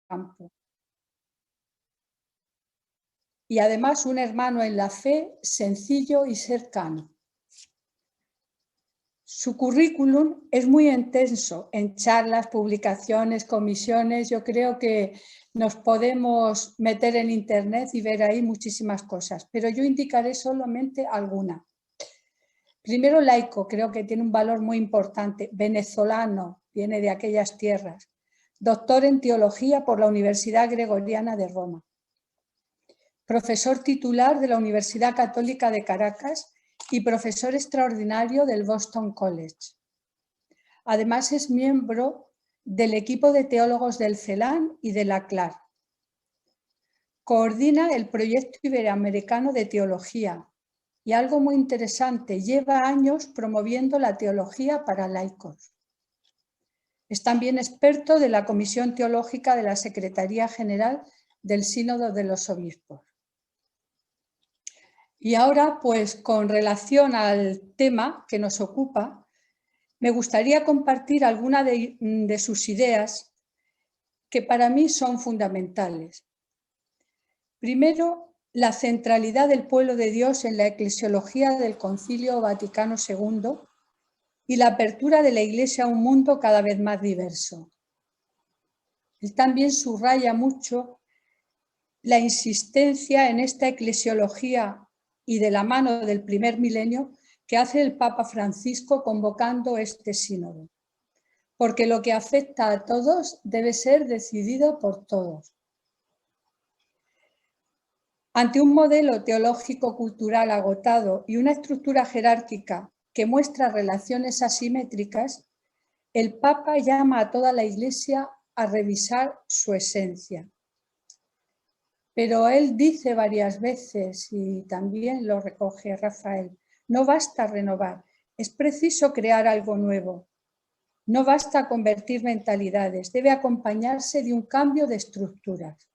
campo. Y además un hermano en la fe, sencillo y cercano. Su currículum es muy intenso en charlas, publicaciones, comisiones. Yo creo que nos podemos meter en internet y ver ahí muchísimas cosas, pero yo indicaré solamente alguna. Primero, laico, creo que tiene un valor muy importante. Venezolano, viene de aquellas tierras. Doctor en teología por la Universidad Gregoriana de Roma. Profesor titular de la Universidad Católica de Caracas y profesor extraordinario del Boston College. Además es miembro del equipo de teólogos del CELAN y de la CLAR. Coordina el proyecto iberoamericano de teología y algo muy interesante, lleva años promoviendo la teología para laicos. Es también experto de la Comisión Teológica de la Secretaría General del Sínodo de los Obispos. Y ahora, pues, con relación al tema que nos ocupa, me gustaría compartir algunas de sus ideas que para mí son fundamentales. Primero, la centralidad del pueblo de Dios en la eclesiología del Concilio Vaticano II y la apertura de la Iglesia a un mundo cada vez más diverso. Él también subraya mucho la insistencia en esta eclesiología y de la mano del primer milenio que hace el Papa Francisco convocando este sínodo, porque lo que afecta a todos debe ser decidido por todos. Ante un modelo teológico-cultural agotado y una estructura jerárquica que muestra relaciones asimétricas, el Papa llama a toda la Iglesia a revisar su esencia. Pero él dice varias veces, y también lo recoge Rafael, no basta renovar, es preciso crear algo nuevo. No basta convertir mentalidades, debe acompañarse de un cambio de estructuras.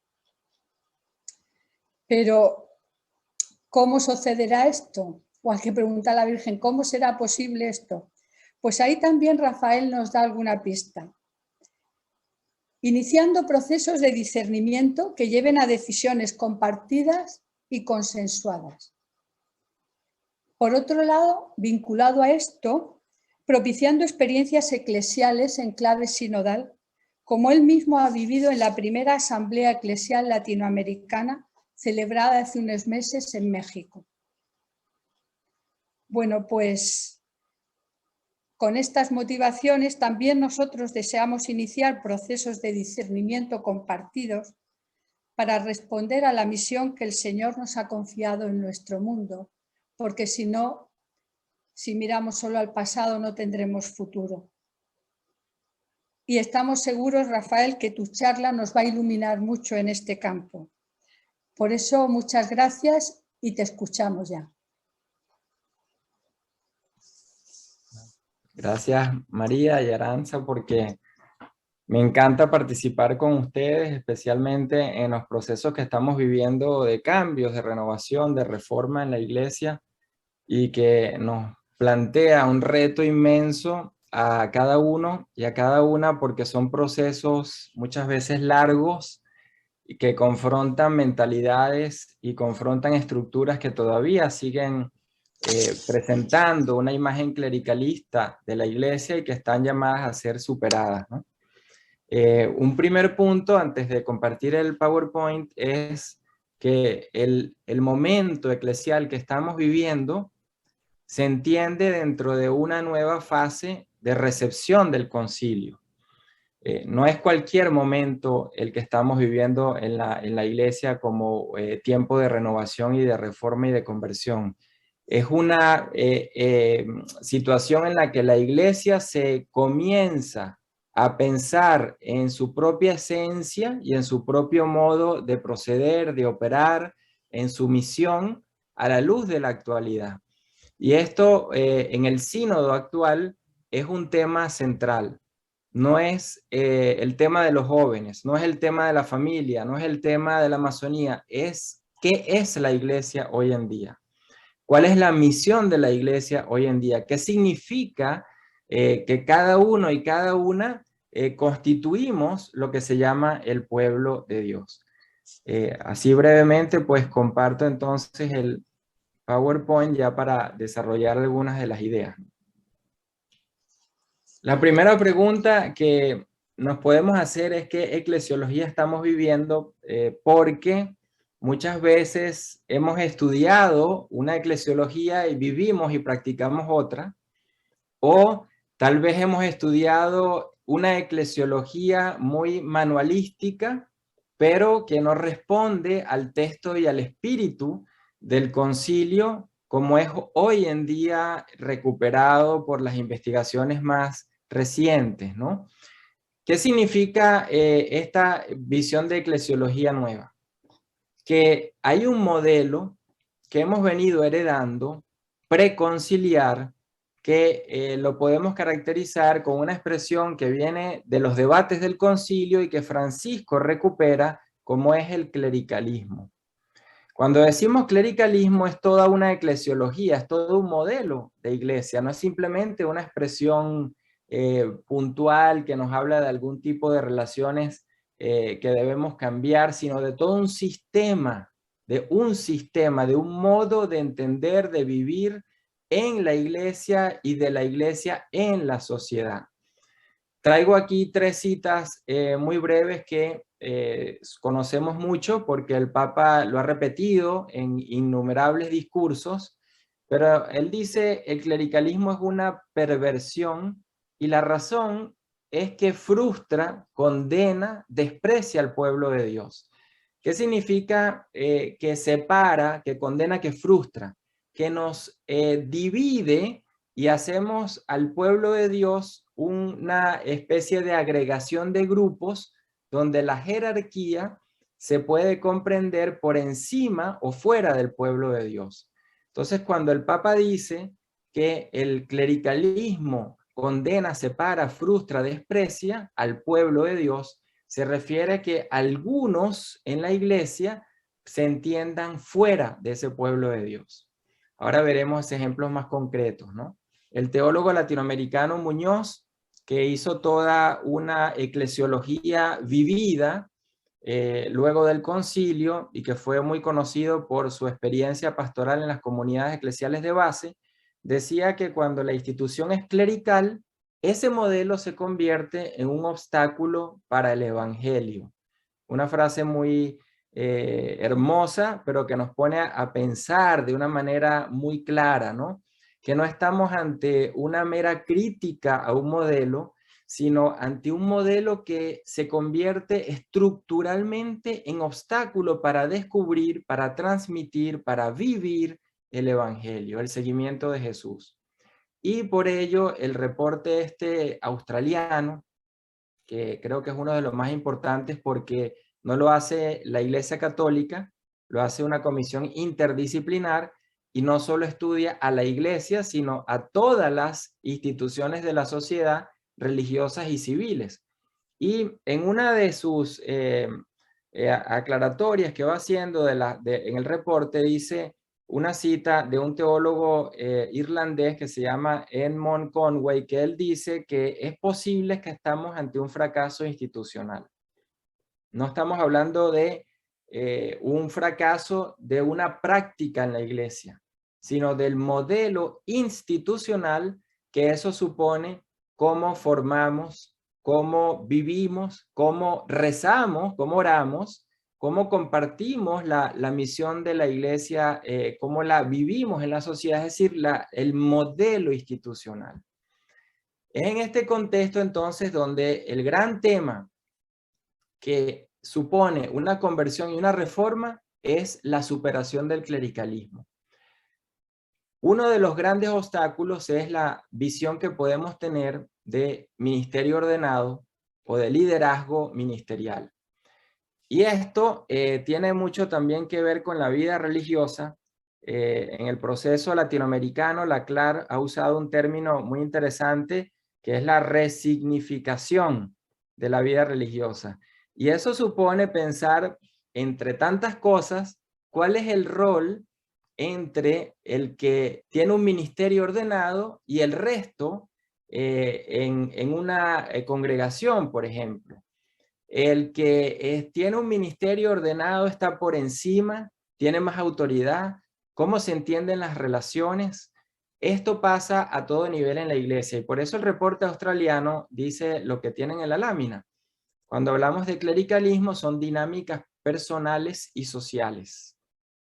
Pero, ¿cómo sucederá esto? O hay que preguntar a la Virgen, ¿cómo será posible esto? Pues ahí también Rafael nos da alguna pista. Iniciando procesos de discernimiento que lleven a decisiones compartidas y consensuadas. Por otro lado, vinculado a esto, propiciando experiencias eclesiales en clave sinodal, como él mismo ha vivido en la primera Asamblea Eclesial Latinoamericana celebrada hace unos meses en México. Bueno, pues con estas motivaciones también nosotros deseamos iniciar procesos de discernimiento compartidos para responder a la misión que el Señor nos ha confiado en nuestro mundo, porque si no, si miramos solo al pasado no tendremos futuro. Y estamos seguros, Rafael, que tu charla nos va a iluminar mucho en este campo. Por eso, muchas gracias y te escuchamos ya. Gracias María y Aranza, porque me encanta participar con ustedes, especialmente en los procesos que estamos viviendo de cambios, de renovación, de reforma en la iglesia, y que nos plantea un reto inmenso a cada uno y a cada una, porque son procesos muchas veces largos y que confrontan mentalidades y confrontan estructuras que todavía siguen presentando una imagen clericalista de la iglesia y que están llamadas a ser superadas, ¿no? Un primer punto antes de compartir el PowerPoint es que el momento eclesial que estamos viviendo se entiende dentro de una nueva fase de recepción del concilio. No es cualquier momento el que estamos viviendo en la iglesia como tiempo de renovación y de reforma y de conversión. Es una situación en la que la iglesia se comienza a pensar en su propia esencia y en su propio modo de proceder, de operar, en su misión a la luz de la actualidad. Y esto en el sínodo actual es un tema central. No es el tema de los jóvenes, no es el tema de la familia, no es el tema de la Amazonía, es qué es la iglesia hoy en día. ¿Cuál es la misión de la iglesia hoy en día? ¿Qué significa que cada uno y cada una constituimos lo que se llama el pueblo de Dios. Así brevemente, pues comparto entonces el PowerPoint ya para desarrollar algunas de las ideas. La primera pregunta que nos podemos hacer es qué eclesiología estamos viviendo, porque muchas veces hemos estudiado una eclesiología y vivimos y practicamos otra, o tal vez hemos estudiado una eclesiología muy manualística, pero que no responde al texto y al espíritu del concilio, como es hoy en día recuperado por las investigaciones más recientes, ¿no? ¿Qué significa esta visión de eclesiología nueva? Que hay un modelo que hemos venido heredando preconciliar, que lo podemos caracterizar con una expresión que viene de los debates del concilio y que Francisco recupera, como es el clericalismo. Cuando decimos clericalismo es toda una eclesiología, es todo un modelo de iglesia, no es simplemente una expresión puntual que nos habla de algún tipo de relaciones que debemos cambiar, sino de todo un sistema, de un modo de entender, de vivir en la iglesia y de la iglesia en la sociedad. Traigo aquí 3 citas muy breves que conocemos mucho porque el Papa lo ha repetido en innumerables discursos, pero él dice el clericalismo es una perversión y la razón es que frustra, condena, desprecia al pueblo de Dios. ¿Qué significa que separa, que condena, que frustra? Que nos divide y hacemos al pueblo de Dios una especie de agregación de grupos donde la jerarquía se puede comprender por encima o fuera del pueblo de Dios. Entonces, cuando el Papa dice que el clericalismo condena, separa, frustra, desprecia al pueblo de Dios, se refiere a que algunos en la iglesia se entiendan fuera de ese pueblo de Dios. Ahora veremos ejemplos más concretos, ¿no? El teólogo latinoamericano Muñoz, que hizo toda una eclesiología vivida luego del concilio y que fue muy conocido por su experiencia pastoral en las comunidades eclesiales de base, decía que cuando la institución es clerical, ese modelo se convierte en un obstáculo para el evangelio. Una frase muy hermosa, pero que nos pone a pensar de una manera muy clara, ¿no? Que no estamos ante una mera crítica a un modelo, sino ante un modelo que se convierte estructuralmente en obstáculo para descubrir, para transmitir, para vivir el evangelio, el seguimiento de Jesús. Y por ello el reporte australiano, que creo que es uno de los más importantes porque no lo hace la Iglesia Católica, lo hace una comisión interdisciplinar y no solo estudia a la Iglesia, sino a todas las instituciones de la sociedad religiosas y civiles. Y en una de sus aclaratorias que va haciendo en el reporte dice una cita de un teólogo irlandés que se llama Edmund Conway, que él dice que es posible que estamos ante un fracaso institucional. No estamos hablando de un fracaso de una práctica en la iglesia, sino del modelo institucional que eso supone, cómo formamos, cómo vivimos, cómo rezamos, cómo oramos, cómo compartimos la misión de la iglesia, cómo la vivimos en la sociedad, es decir, el modelo institucional. Es en este contexto entonces donde el gran tema que supone una conversión y una reforma es la superación del clericalismo. Uno de los grandes obstáculos es la visión que podemos tener de ministerio ordenado o de liderazgo ministerial. Y esto tiene mucho también que ver con la vida religiosa. En el proceso latinoamericano, la CLAR ha usado un término muy interesante que es la resignificación de la vida religiosa. Y eso supone pensar, entre tantas cosas, cuál es el rol entre el que tiene un ministerio ordenado y el resto en una congregación, por ejemplo. El que tiene un ministerio ordenado está por encima, tiene más autoridad. ¿Cómo se entienden las relaciones? Esto pasa a todo nivel en la iglesia y por eso el reporte australiano dice lo que tienen en la lámina. Cuando hablamos de clericalismo son dinámicas personales y sociales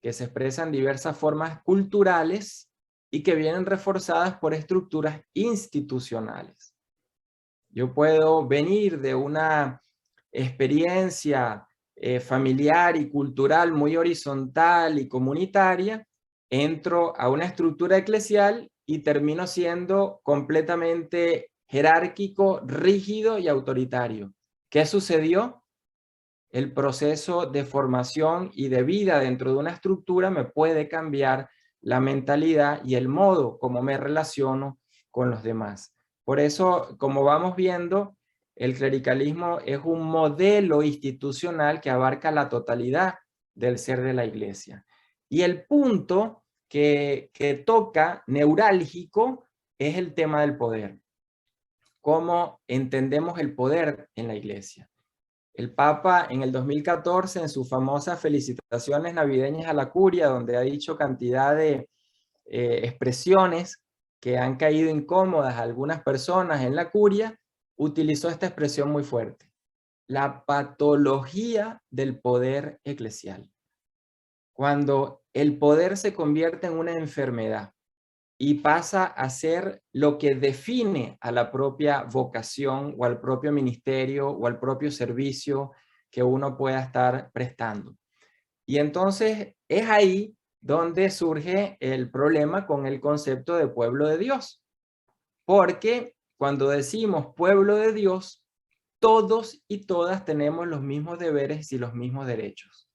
que se expresan en diversas formas culturales y que vienen reforzadas por estructuras institucionales. Yo puedo venir de una experiencia familiar y cultural muy horizontal y comunitaria, entro a una estructura eclesial y termino siendo completamente jerárquico, rígido y autoritario. ¿Qué sucedió? El proceso de formación y de vida dentro de una estructura me puede cambiar la mentalidad y el modo como me relaciono con los demás. Por eso, como vamos viendo, el clericalismo es un modelo institucional que abarca la totalidad del ser de la iglesia. Y el punto que toca neurálgico es el tema del poder. ¿Cómo entendemos el poder en la iglesia? El Papa en el 2014, en sus famosas felicitaciones navideñas a la curia, donde ha dicho cantidad de expresiones que han caído incómodas a algunas personas en la curia, utilizó esta expresión muy fuerte: la patología del poder eclesial. Cuando el poder se convierte en una enfermedad y pasa a ser lo que define a la propia vocación o al propio ministerio o al propio servicio que uno pueda estar prestando. Y entonces es ahí donde surge el problema con el concepto de pueblo de Dios. Porque cuando decimos pueblo de Dios, todos y todas tenemos los mismos deberes y los mismos derechos.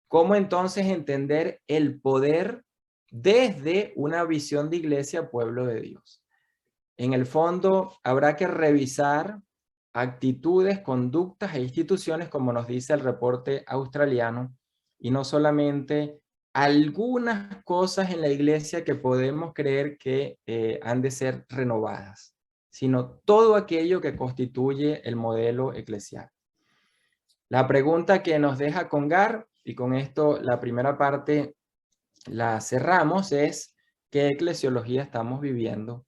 ¿Cómo entonces entender el poder desde una visión de iglesia pueblo de Dios? En el fondo, habrá que revisar actitudes, conductas e instituciones, como nos dice el reporte australiano, y no solamente algunas cosas en la iglesia que podemos creer que han de ser renovadas, sino todo aquello que constituye el modelo eclesial. La pregunta que nos deja Congar, y con esto la primera parte la cerramos, es ¿qué eclesiología estamos viviendo?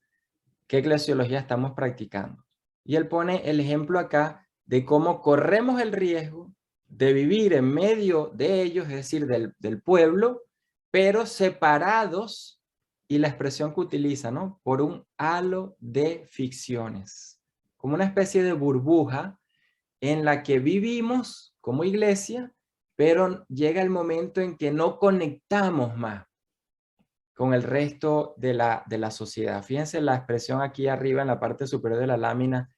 ¿Qué eclesiología estamos practicando? Y él pone el ejemplo acá de cómo corremos el riesgo de vivir en medio de ellos, es decir, del pueblo, pero separados, y la expresión que utiliza, ¿no? Por un halo de ficciones, como una especie de burbuja en la que vivimos como iglesia, pero llega el momento en que no conectamos más con el resto de la sociedad. Fíjense la expresión aquí arriba en la parte superior de la lámina.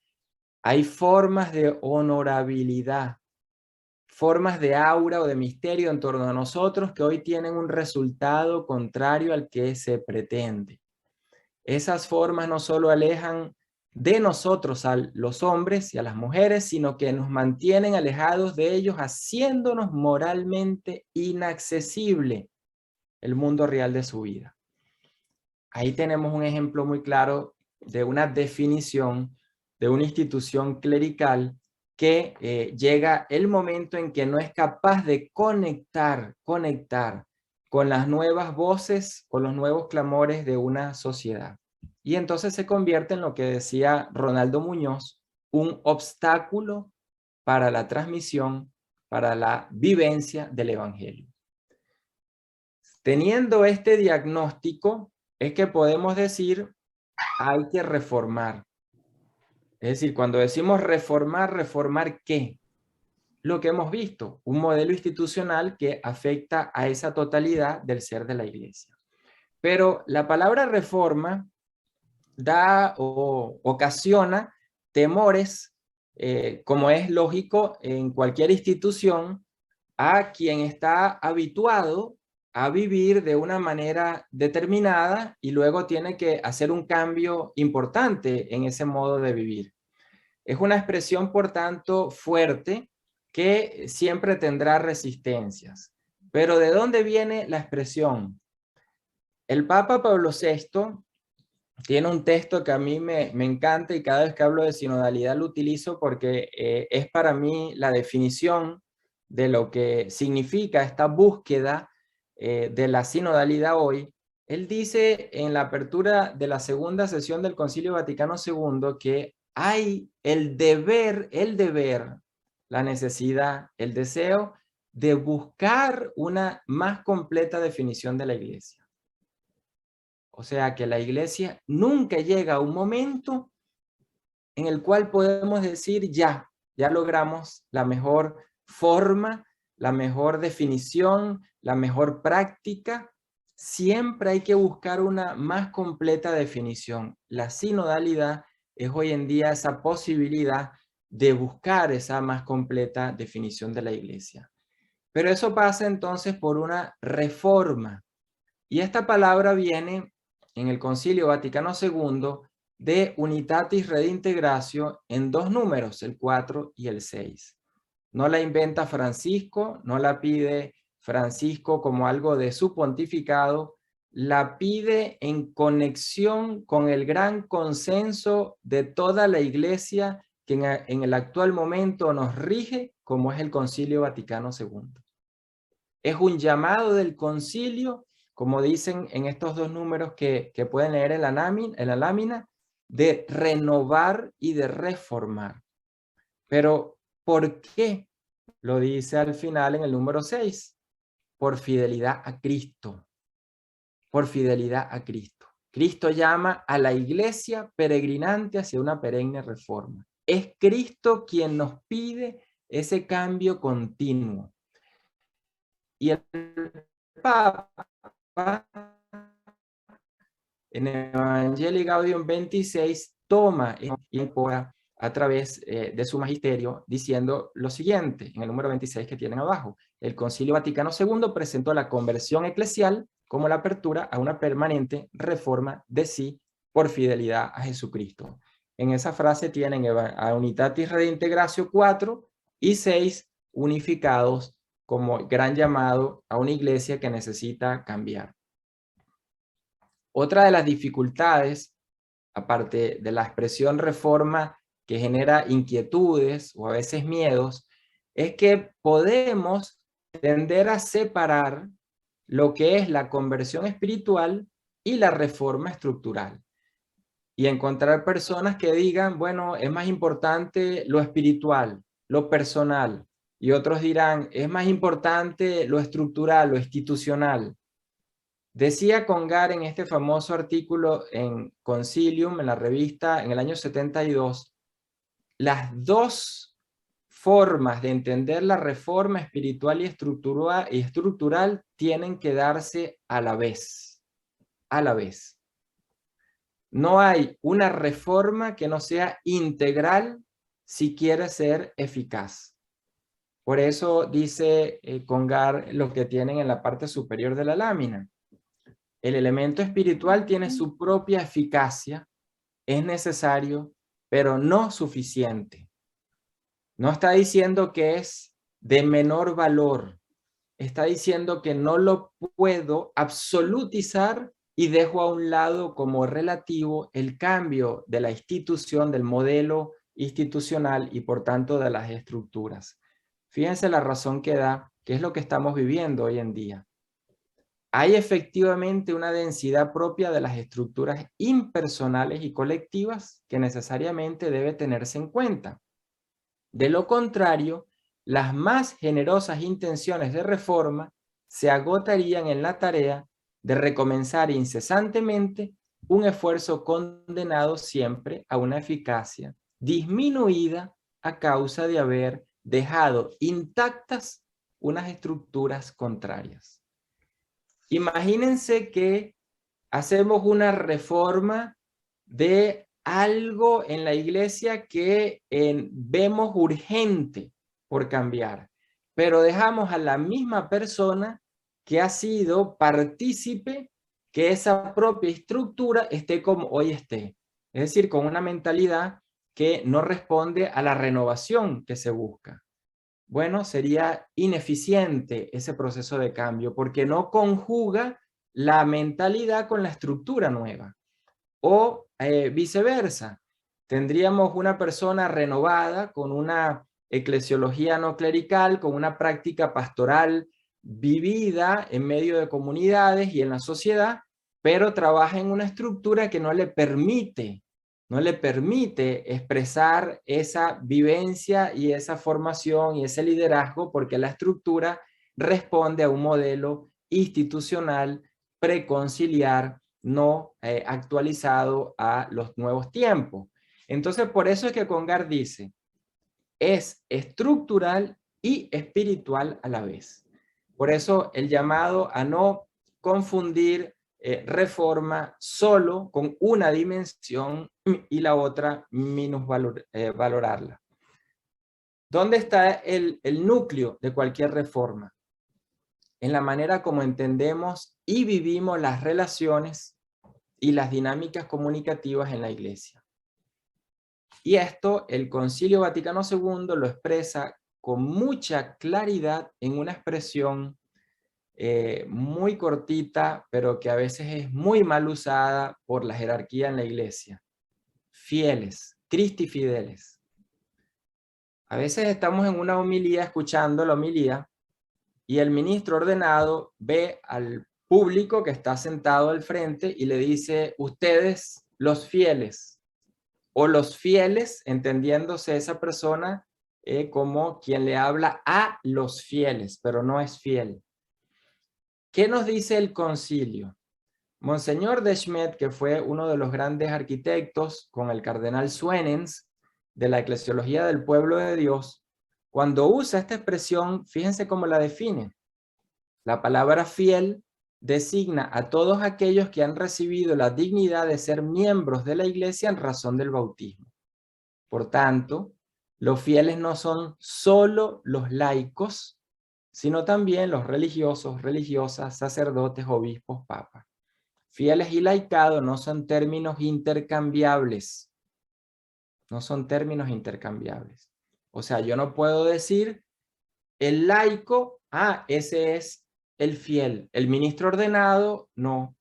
Hay formas de honorabilidad, formas de aura o de misterio en torno a nosotros que hoy tienen un resultado contrario al que se pretende. Esas formas no solo alejan de nosotros a los hombres y a las mujeres, sino que nos mantienen alejados de ellos, haciéndonos moralmente inaccesible el mundo real de su vida. Ahí tenemos un ejemplo muy claro de una definición de una institución clerical que llega el momento en que no es capaz de conectar con las nuevas voces, con los nuevos clamores de una sociedad. Y entonces se convierte en lo que decía Ronaldo Muñoz, un obstáculo para la transmisión, para la vivencia del evangelio. Teniendo este diagnóstico, es que podemos decir, hay que reformar. Es decir, cuando decimos reformar, ¿reformar qué? Lo que hemos visto, un modelo institucional que afecta a esa totalidad del ser de la iglesia. Pero la palabra reforma da o ocasiona temores, como es lógico en cualquier institución, a quien está habituado a vivir de una manera determinada y luego tiene que hacer un cambio importante en ese modo de vivir. Es una expresión, por tanto, fuerte que siempre tendrá resistencias. Pero ¿de dónde viene la expresión? El Papa Pablo VI tiene un texto que a mí me encanta y cada vez que hablo de sinodalidad lo utilizo porque es para mí la definición de lo que significa esta búsqueda de la sinodalidad hoy. Él dice en la apertura de la segunda sesión del Concilio Vaticano II que hay el deber, la necesidad, el deseo de buscar una más completa definición de la Iglesia. O sea que la Iglesia nunca llega a un momento en el cual podemos decir ya logramos la mejor forma, la mejor definición, la mejor práctica. Siempre hay que buscar una más completa definición. La sinodalidad es hoy en día esa posibilidad de buscar esa más completa definición de la Iglesia. Pero eso pasa entonces por una reforma. Y esta palabra viene en el Concilio Vaticano II de Unitatis Redintegratio en dos números, el 4 y el 6. No la inventa Francisco, no la pide Francisco como algo de su pontificado, la pide en conexión con el gran consenso de toda la Iglesia que en el actual momento nos rige, como es el Concilio Vaticano II. Es un llamado del concilio, como dicen en estos dos números que pueden leer en la lámina, de renovar y de reformar. Pero, ¿por qué? Lo dice al final en el número 6. Por fidelidad a Cristo. Por fidelidad a Cristo. Cristo llama a la iglesia peregrinante hacia una perenne reforma. Es Cristo quien nos pide ese cambio continuo. Y el Papa, en Evangelii Gaudium 26, toma a través de su magisterio diciendo lo siguiente, en el número 26 que tienen abajo. El Concilio Vaticano II presentó la conversión eclesial como la apertura a una permanente reforma de sí por fidelidad a Jesucristo. En esa frase tienen a Unitatis Redintegratio 4 y 6 unificados como gran llamado a una iglesia que necesita cambiar. Otra de las dificultades, aparte de la expresión reforma que genera inquietudes o a veces miedos, es que podemos tender a separar lo que es la conversión espiritual y la reforma estructural. Y encontrar personas que digan, bueno, es más importante lo espiritual, lo personal. Y otros dirán, es más importante lo estructural, lo institucional. Decía Congar en este famoso artículo en Concilium, en la revista, en el año 72, las dos formas de entender la reforma espiritual y estructural tienen que darse a la vez. A la vez. No hay una reforma que no sea integral si quiere ser eficaz. Por eso dice Congar lo que tienen en la parte superior de la lámina. El elemento espiritual tiene su propia eficacia, es necesario, pero no suficiente. No está diciendo que es de menor valor. Está diciendo que no lo puedo absolutizar y dejo a un lado como relativo el cambio de la institución, del modelo institucional y por tanto de las estructuras. Fíjense la razón que da, que es lo que estamos viviendo hoy en día. Hay efectivamente una densidad propia de las estructuras impersonales y colectivas que necesariamente debe tenerse en cuenta. De lo contrario, las más generosas intenciones de reforma se agotarían en la tarea de recomenzar incesantemente un esfuerzo condenado siempre a una eficacia disminuida a causa de haber dejado intactas unas estructuras contrarias. Imagínense que hacemos una reforma de algo en la iglesia que vemos urgente por cambiar, pero dejamos a la misma persona que ha sido partícipe que esa propia estructura esté como hoy esté. Es decir, con una mentalidad que no responde a la renovación que se busca. Bueno, sería ineficiente ese proceso de cambio porque no conjuga la mentalidad con la estructura nueva. o viceversa. Tendríamos una persona renovada con una eclesiología no clerical, con una práctica pastoral vivida en medio de comunidades y en la sociedad, pero trabaja en una estructura que no le permite expresar esa vivencia y esa formación y ese liderazgo, porque la estructura responde a un modelo institucional preconciliar no actualizado a los nuevos tiempos. Entonces, por eso es que Congar dice, es estructural y espiritual a la vez. Por eso el llamado a no confundir reforma solo con una dimensión y la otra valorarla. ¿Dónde está el núcleo de cualquier reforma? En la manera como entendemos y vivimos las relaciones y las dinámicas comunicativas en la Iglesia. Y esto el Concilio Vaticano II lo expresa con mucha claridad en una expresión muy cortita, pero que a veces es muy mal usada por la jerarquía en la Iglesia. Fieles, Christi fideles. A veces estamos en una homilía, escuchando la homilía, y el ministro ordenado ve al público que está sentado al frente y le dice, ustedes los fieles, o los fieles, entendiéndose esa persona como quien le habla a los fieles, pero no es fiel. ¿Qué nos dice el concilio? Monseñor Desmet, que fue uno de los grandes arquitectos con el cardenal Suenens de la eclesiología del pueblo de Dios, cuando usa esta expresión, fíjense cómo la define. La palabra fiel designa a todos aquellos que han recibido la dignidad de ser miembros de la Iglesia en razón del bautismo. Por tanto, los fieles no son solo los laicos, sino también los religiosos, religiosas, sacerdotes, obispos, papas. Fieles y laicado no son términos intercambiables. No son términos intercambiables. O sea, yo no puedo decir el laico, ese es el fiel. El ministro ordenado, no.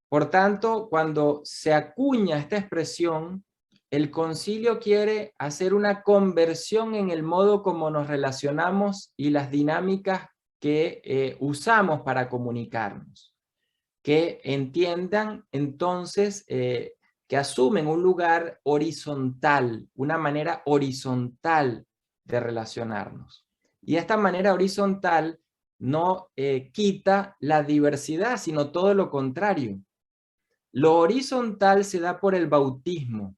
Por tanto, cuando se acuña esta expresión, el concilio quiere hacer una conversión en el modo como nos relacionamos y las dinámicas que usamos para comunicarnos. Que entiendan entonces que asumen un lugar horizontal, una manera horizontal de relacionarnos. Y esta manera horizontal no quita la diversidad, sino todo lo contrario. Lo horizontal se da por el bautismo,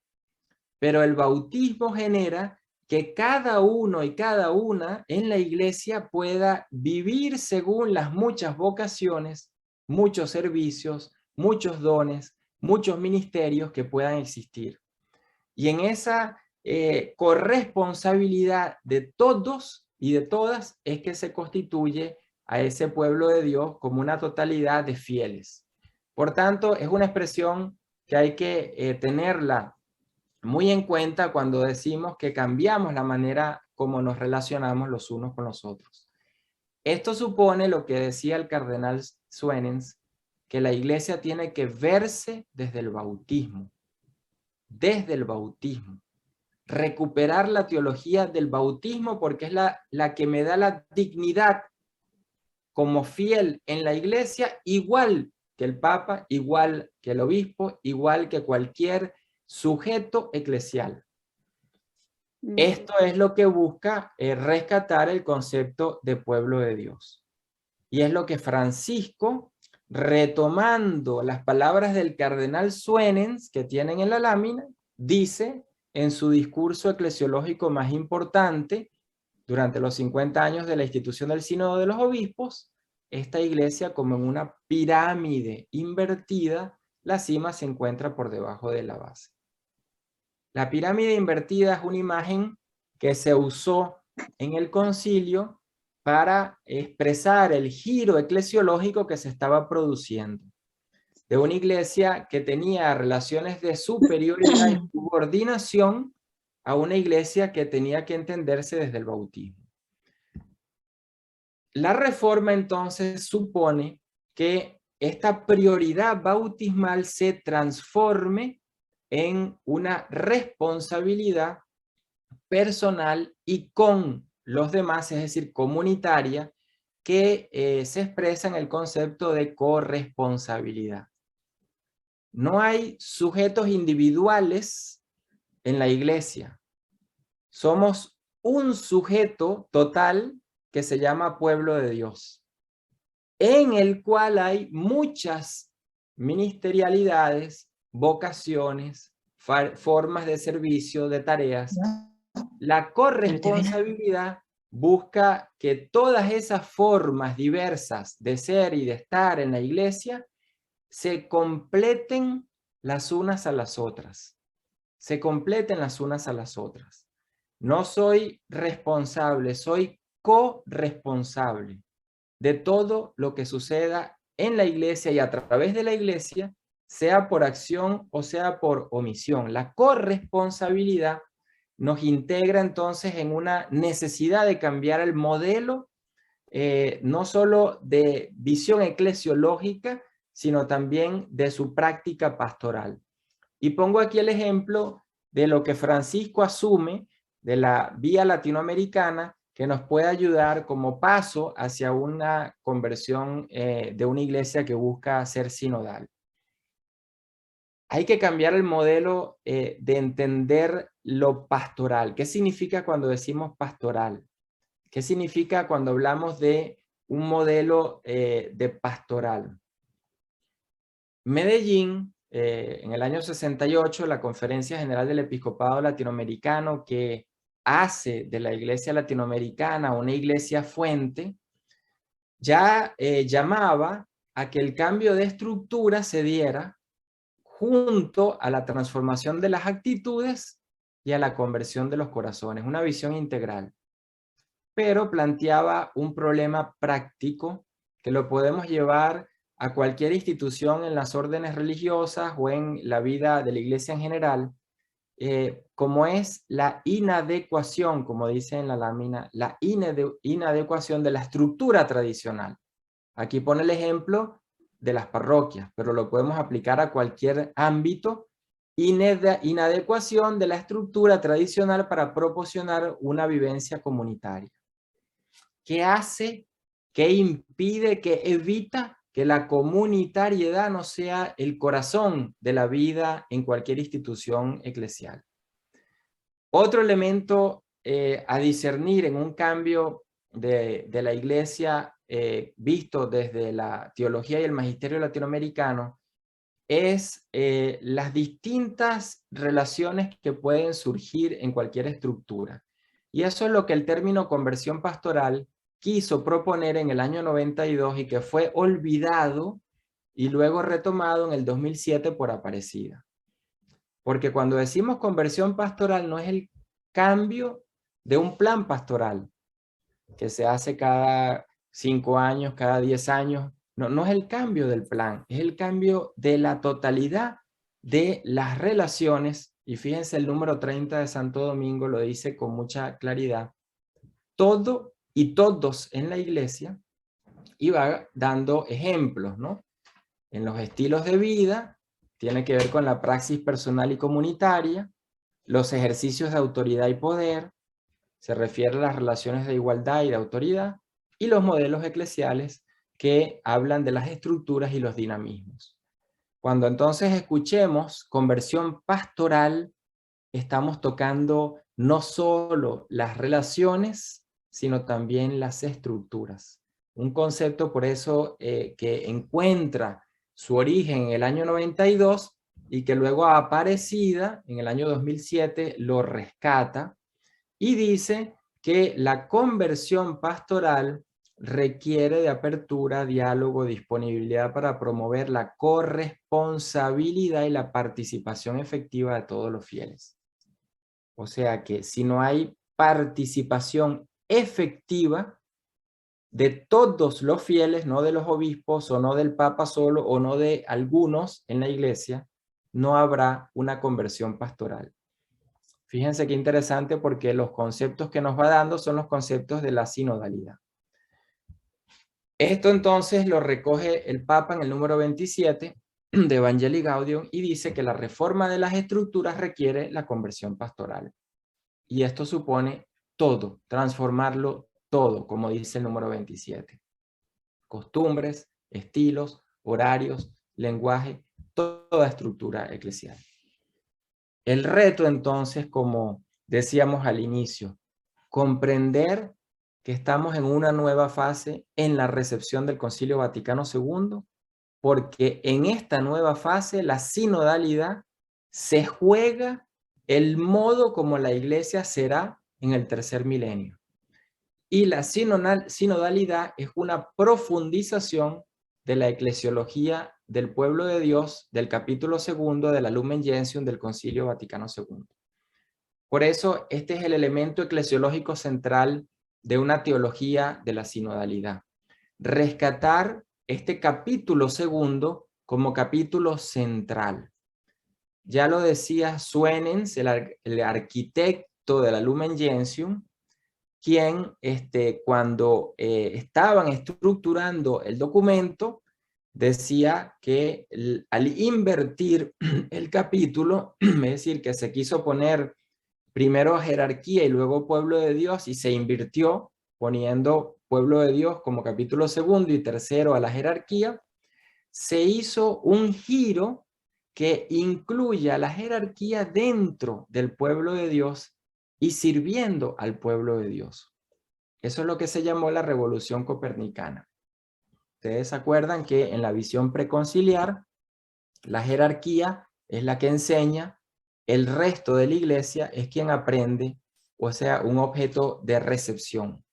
pero el bautismo genera que cada uno y cada una en la iglesia pueda vivir según las muchas vocaciones, muchos servicios, muchos dones, muchos ministerios que puedan existir. Y en esa corresponsabilidad de todos y de todas es que se constituye a ese pueblo de Dios como una totalidad de fieles. Por tanto, es una expresión que hay que tenerla muy en cuenta cuando decimos que cambiamos la manera como nos relacionamos los unos con los otros. Esto supone lo que decía el cardenal Suenens, que la iglesia tiene que verse desde el bautismo. Desde el bautismo. Recuperar la teología del bautismo porque es la que me da la dignidad como fiel en la iglesia, igual que el papa, igual que el obispo, igual que cualquier sujeto eclesial. Esto es lo que busca rescatar el concepto de pueblo de Dios. Y es lo que Francisco, retomando las palabras del cardenal Suenens que tienen en la lámina, dice en su discurso eclesiológico más importante durante los 50 años de la institución del Sínodo de los Obispos, esta iglesia como en una pirámide invertida, la cima se encuentra por debajo de la base. La pirámide invertida es una imagen que se usó en el concilio para expresar el giro eclesiológico que se estaba produciendo. De una iglesia que tenía relaciones de superioridad y subordinación a una iglesia que tenía que entenderse desde el bautismo. La reforma entonces supone que esta prioridad bautismal se transforme en una responsabilidad personal y con los demás, es decir, comunitaria, que se expresa en el concepto de corresponsabilidad. No hay sujetos individuales en la iglesia. Somos un sujeto total que se llama pueblo de Dios, en el cual hay muchas ministerialidades, vocaciones, formas de servicio, de tareas. La corresponsabilidad busca que todas esas formas diversas de ser y de estar en la iglesia se completen las unas a las otras. Se completen las unas a las otras. No soy responsable, soy corresponsable de todo lo que suceda en la iglesia y a través de la iglesia, sea por acción o sea por omisión. La corresponsabilidad nos integra entonces en una necesidad de cambiar el modelo, no solo de visión eclesiológica, sino también de su práctica pastoral. Y pongo aquí el ejemplo de lo que Francisco asume de la vía latinoamericana, que nos puede ayudar como paso hacia una conversión de una iglesia que busca ser sinodal. Hay que cambiar el modelo de entender lo pastoral. ¿Qué significa cuando decimos pastoral? ¿Qué significa cuando hablamos de un modelo de pastoral? Medellín, en el año 68, la Conferencia General del Episcopado Latinoamericano, que hace de la iglesia latinoamericana una iglesia fuente, ya llamaba a que el cambio de estructura se diera junto a la transformación de las actitudes y a la conversión de los corazones, una visión integral. Pero planteaba un problema práctico que lo podemos llevar a cualquier institución en las órdenes religiosas o en la vida de la iglesia en general, como es la inadecuación, como dice en la lámina, la inadecuación de la estructura tradicional. Aquí pone el ejemplo de las parroquias, pero lo podemos aplicar a cualquier ámbito. Inadecuación de la estructura tradicional para proporcionar una vivencia comunitaria. ¿Qué hace? ¿Qué impide? ¿Qué evita que la comunitariedad no sea el corazón de la vida en cualquier institución eclesial? Otro elemento a discernir en un cambio de la iglesia visto desde la teología y el magisterio latinoamericano es las distintas relaciones que pueden surgir en cualquier estructura. Y eso es lo que el término conversión pastoral quiso proponer en el año 92 y que fue olvidado y luego retomado en el 2007 por Aparecida. Porque cuando decimos conversión pastoral no es el cambio de un plan pastoral que se hace cada 5 años, cada 10 años. No es el cambio del plan, es el cambio de la totalidad de las relaciones. Y fíjense, el número 30 de Santo Domingo lo dice con mucha claridad. Todo y todos en la iglesia, y va dando ejemplos, ¿no? En los estilos de vida, tiene que ver con la praxis personal y comunitaria, los ejercicios de autoridad y poder, se refiere a las relaciones de igualdad y de autoridad, y los modelos eclesiales que hablan de las estructuras y los dinamismos. Cuando entonces escuchemos conversión pastoral, estamos tocando no solo las relaciones, sino también las estructuras. Un concepto por eso que encuentra su origen en el año 92 y que luego a Aparecida en el año 2007 lo rescata y dice que la conversión pastoral requiere de apertura, diálogo, disponibilidad para promover la corresponsabilidad y la participación efectiva de todos los fieles. O sea que si no hay participación efectiva de todos los fieles, no de los obispos o no del Papa solo o no de algunos en la iglesia, no habrá una conversión pastoral. Fíjense qué interesante porque los conceptos que nos va dando son los conceptos de la sinodalidad. Esto entonces lo recoge el Papa en el número 27 de Evangelii Gaudium y dice que la reforma de las estructuras requiere la conversión pastoral. Y esto supone todo, transformarlo todo, como dice el número 27. Costumbres, estilos, horarios, lenguaje, toda estructura eclesial. El reto entonces, como decíamos al inicio, comprender que estamos en una nueva fase en la recepción del Concilio Vaticano II, porque en esta nueva fase la sinodalidad se juega el modo como la Iglesia será en el tercer milenio. Y la sinodalidad es una profundización de la eclesiología del pueblo de Dios del capítulo 2 de la Lumen Gentium del Concilio Vaticano II. Por eso, este es el elemento eclesiológico central de una teología de la sinodalidad. Rescatar este capítulo 2 como capítulo central. Ya lo decía Suenens, el arquitecto de la Lumen Gentium, quien cuando estaban estructurando el documento, decía que al invertir el capítulo, es decir, que se quiso poner primero jerarquía y luego pueblo de Dios, y se invirtió poniendo pueblo de Dios como capítulo 2 y tercero a la jerarquía, se hizo un giro que incluya la jerarquía dentro del pueblo de Dios y sirviendo al pueblo de Dios. Eso es lo que se llamó la Revolución Copernicana. Ustedes se acuerdan que en la visión preconciliar, la jerarquía es la que enseña, el resto de la iglesia es quien aprende, o sea, un objeto de recepción.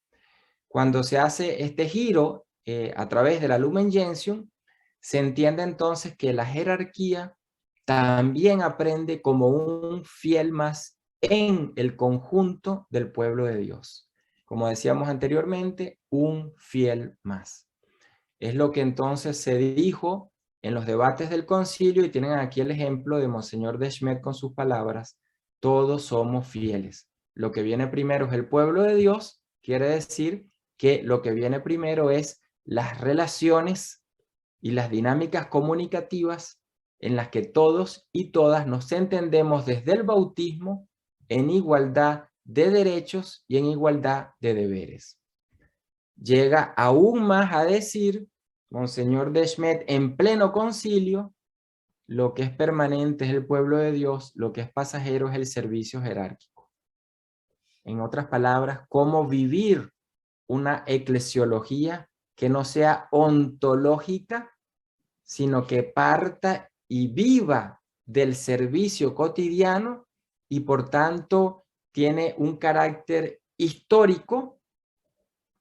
Cuando se hace este giro a través de la Lumen Gentium, se entiende entonces que la jerarquía también aprende como un fiel más en el conjunto del pueblo de Dios. Como decíamos anteriormente, un fiel más. Es lo que entonces se dijo en los debates del concilio, y tienen aquí el ejemplo de Monseñor Desmet con sus palabras: todos somos fieles. Lo que viene primero es el pueblo de Dios, quiere decir que lo que viene primero es las relaciones y las dinámicas comunicativas en las que todos y todas nos entendemos desde el bautismo en igualdad de derechos y en igualdad de deberes. Llega aún más a decir Monseñor Desmet en pleno concilio: lo que es permanente es el pueblo de Dios, lo que es pasajero es el servicio jerárquico. En otras palabras, cómo vivir una eclesiología que no sea ontológica, sino que parta y viva del servicio cotidiano y por tanto tiene un carácter histórico,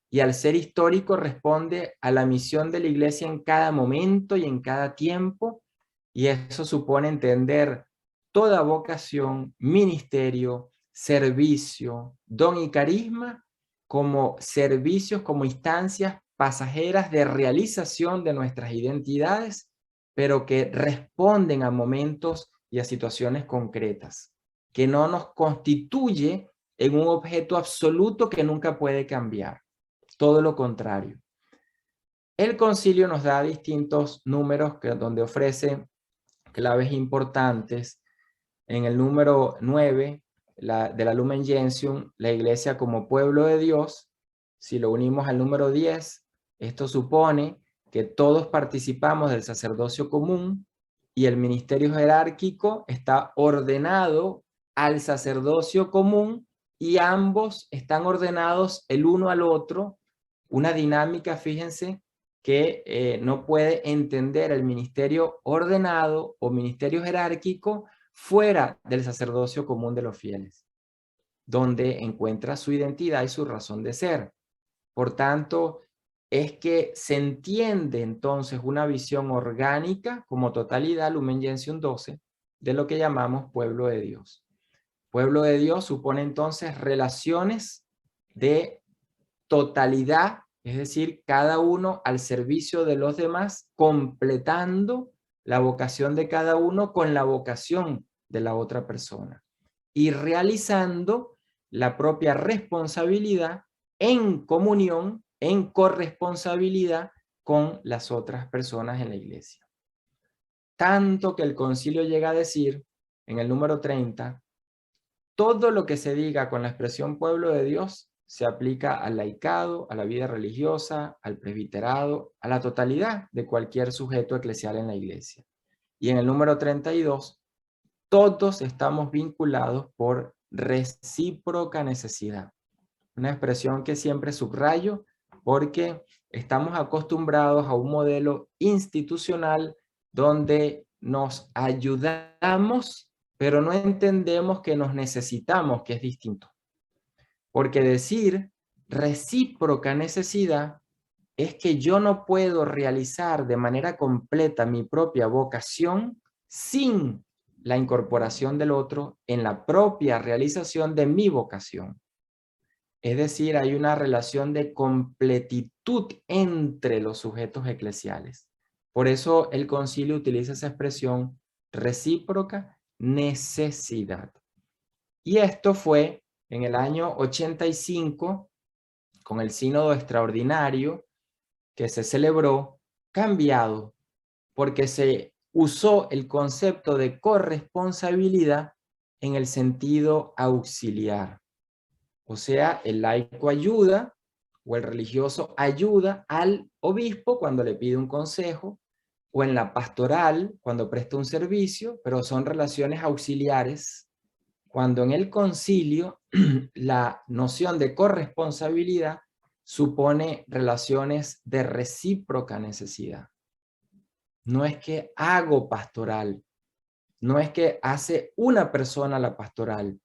y al ser histórico responde a la misión de la iglesia en cada momento y en cada tiempo, y eso supone entender toda vocación, ministerio, servicio, don y carisma como servicios, como instancias pasajeras de realización de nuestras identidades, pero que responden a momentos y a situaciones concretas, que no nos constituye en un objeto absoluto que nunca puede cambiar. Todo lo contrario. El concilio nos da distintos números donde ofrece claves importantes. En el número 9 de la Lumen Gentium, la iglesia como pueblo de Dios. Si lo unimos al número 10, esto supone que todos participamos del sacerdocio común y el ministerio jerárquico está ordenado al sacerdocio común y ambos están ordenados el uno al otro. Una dinámica, fíjense, que no puede entender el ministerio ordenado o ministerio jerárquico fuera del sacerdocio común de los fieles, donde encuentra su identidad y su razón de ser. Por tanto, es que se entiende entonces una visión orgánica como totalidad, Lumen Gentium 12, de lo que llamamos pueblo de Dios. Pueblo de Dios supone entonces relaciones de totalidad, es decir, cada uno al servicio de los demás, completando la vocación de cada uno con la vocación de la otra persona y realizando la propia responsabilidad en comunión, en corresponsabilidad con las otras personas en la iglesia. Tanto que el concilio llega a decir, en el número 30, todo lo que se diga con la expresión pueblo de Dios se aplica al laicado, a la vida religiosa, al presbiterado, a la totalidad de cualquier sujeto eclesial en la iglesia. Y en el número 32, todos estamos vinculados por recíproca necesidad. Una expresión que siempre subrayo porque estamos acostumbrados a un modelo institucional donde nos ayudamos, pero no entendemos que nos necesitamos, que es distinto. Porque decir recíproca necesidad es que yo no puedo realizar de manera completa mi propia vocación sin la incorporación del otro en la propia realización de mi vocación. Es decir, hay una relación de completitud entre los sujetos eclesiales. Por eso el concilio utiliza esa expresión recíproca necesidad. Y esto fue en el año 85, con el sínodo extraordinario que se celebró, cambiado, porque se usó el concepto de corresponsabilidad en el sentido auxiliar. O sea, el laico ayuda o el religioso ayuda al obispo cuando le pide un consejo, o en la pastoral cuando presta un servicio, pero son relaciones auxiliares, cuando en el concilio la noción de corresponsabilidad supone relaciones de recíproca necesidad. No es que hago pastoral, no es que hace una persona la pastoral,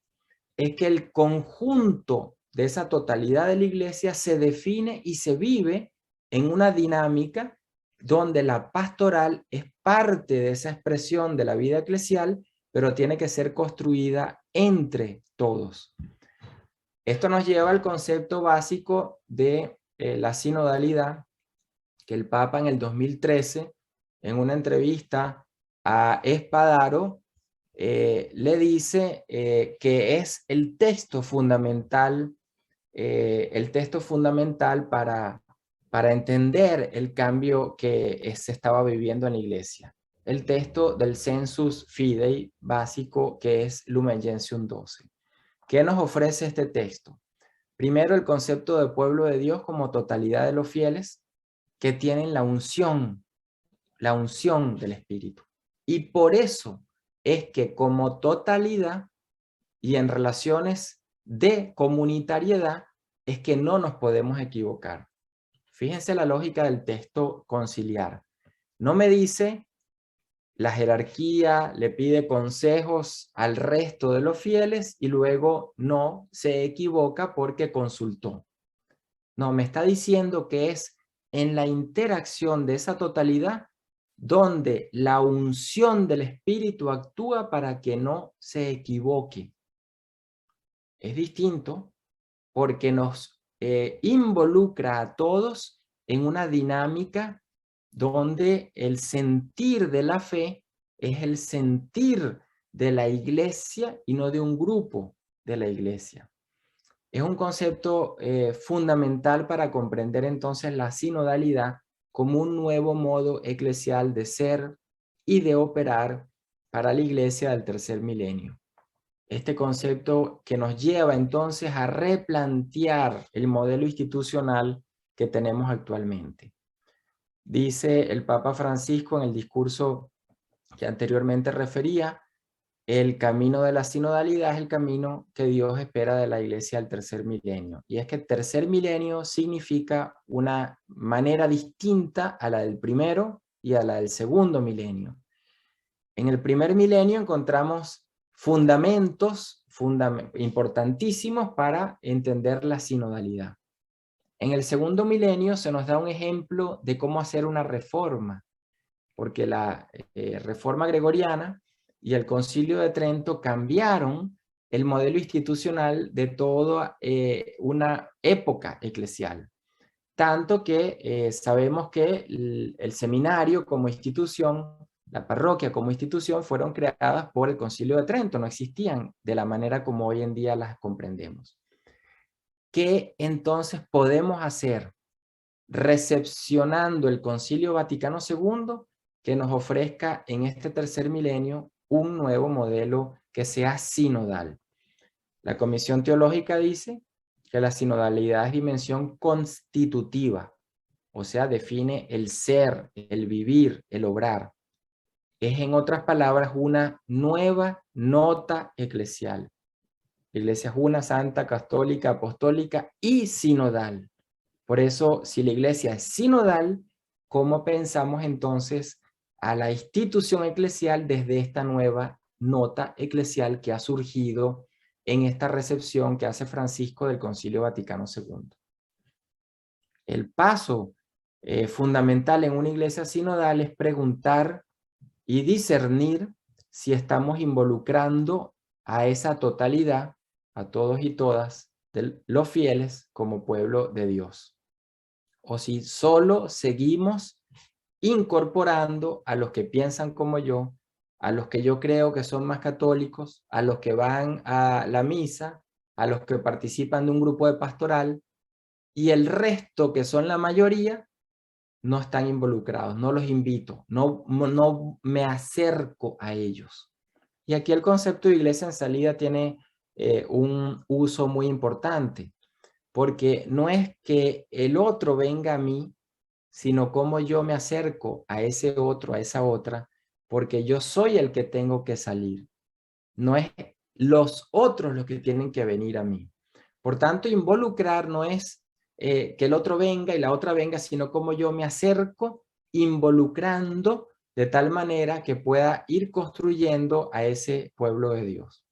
es que el conjunto de esa totalidad de la iglesia se define y se vive en una dinámica donde la pastoral es parte de esa expresión de la vida eclesial, pero tiene que ser construida entre todos. Esto nos lleva al concepto básico de la sinodalidad, que el Papa en el 2013, en una entrevista a Espadaro, le dice que es el texto fundamental para entender el cambio que se estaba viviendo en la iglesia. El texto del Sensus Fidei básico, que es Lumen Gentium 12. ¿Qué nos ofrece este texto? Primero, el concepto de pueblo de Dios como totalidad de los fieles que tienen la unción del Espíritu. Y por eso es que como totalidad y en relaciones de comunitariedad es que no nos podemos equivocar. Fíjense la lógica del texto conciliar. No me dice la jerarquía le pide consejos al resto de los fieles y luego no se equivoca porque consultó. No, me está diciendo que es en la interacción de esa totalidad donde la unción del Espíritu actúa para que no se equivoque. Es distinto porque nos involucra a todos en una dinámica donde el sentir de la fe es el sentir de la iglesia y no de un grupo de la iglesia. Es un concepto fundamental para comprender entonces la sinodalidad como un nuevo modo eclesial de ser y de operar para la iglesia del tercer milenio. Este concepto que nos lleva entonces a replantear el modelo institucional que tenemos actualmente. Dice el Papa Francisco en el discurso que anteriormente refería, el camino de la sinodalidad es el camino que Dios espera de la iglesia del tercer milenio. Y es que el tercer milenio significa una manera distinta a la del primero y a la del segundo milenio. En el primer milenio encontramos fundamentos importantísimos para entender la sinodalidad. En el segundo milenio se nos da un ejemplo de cómo hacer una reforma, porque la reforma gregoriana y el Concilio de Trento cambiaron el modelo institucional de toda una época eclesial. Tanto que sabemos que el seminario como institución, la parroquia como institución, fueron creadas por el Concilio de Trento, no existían de la manera como hoy en día las comprendemos. ¿Qué entonces podemos hacer recepcionando el Concilio Vaticano II que nos ofrezca en este tercer milenio un nuevo modelo que sea sinodal. La Comisión Teológica dice que la sinodalidad es dimensión constitutiva, o sea, define el ser, el vivir, el obrar. Es, en otras palabras, una nueva nota eclesial. La Iglesia es una, santa, católica, apostólica y sinodal. Por eso, si la Iglesia es sinodal, ¿cómo pensamos entonces a la institución eclesial desde esta nueva nota eclesial que ha surgido en esta recepción que hace Francisco del Concilio Vaticano II? El paso fundamental en una iglesia sinodal es preguntar y discernir si estamos involucrando a esa totalidad, a todos y todas, de los fieles como pueblo de Dios. O si solo seguimos incorporando a los que piensan como yo, a los que yo creo que son más católicos, a los que van a la misa, a los que participan de un grupo de pastoral, y el resto, que son la mayoría, no están involucrados, no los invito, no me acerco a ellos. Y aquí el concepto de iglesia en salida tiene un uso muy importante, porque no es que el otro venga a mí, sino cómo yo me acerco a ese otro, a esa otra, porque yo soy el que tengo que salir. No es los otros los que tienen que venir a mí. Por tanto, involucrar no es que el otro venga y la otra venga, sino cómo yo me acerco involucrando de tal manera que pueda ir construyendo a ese pueblo de Dios.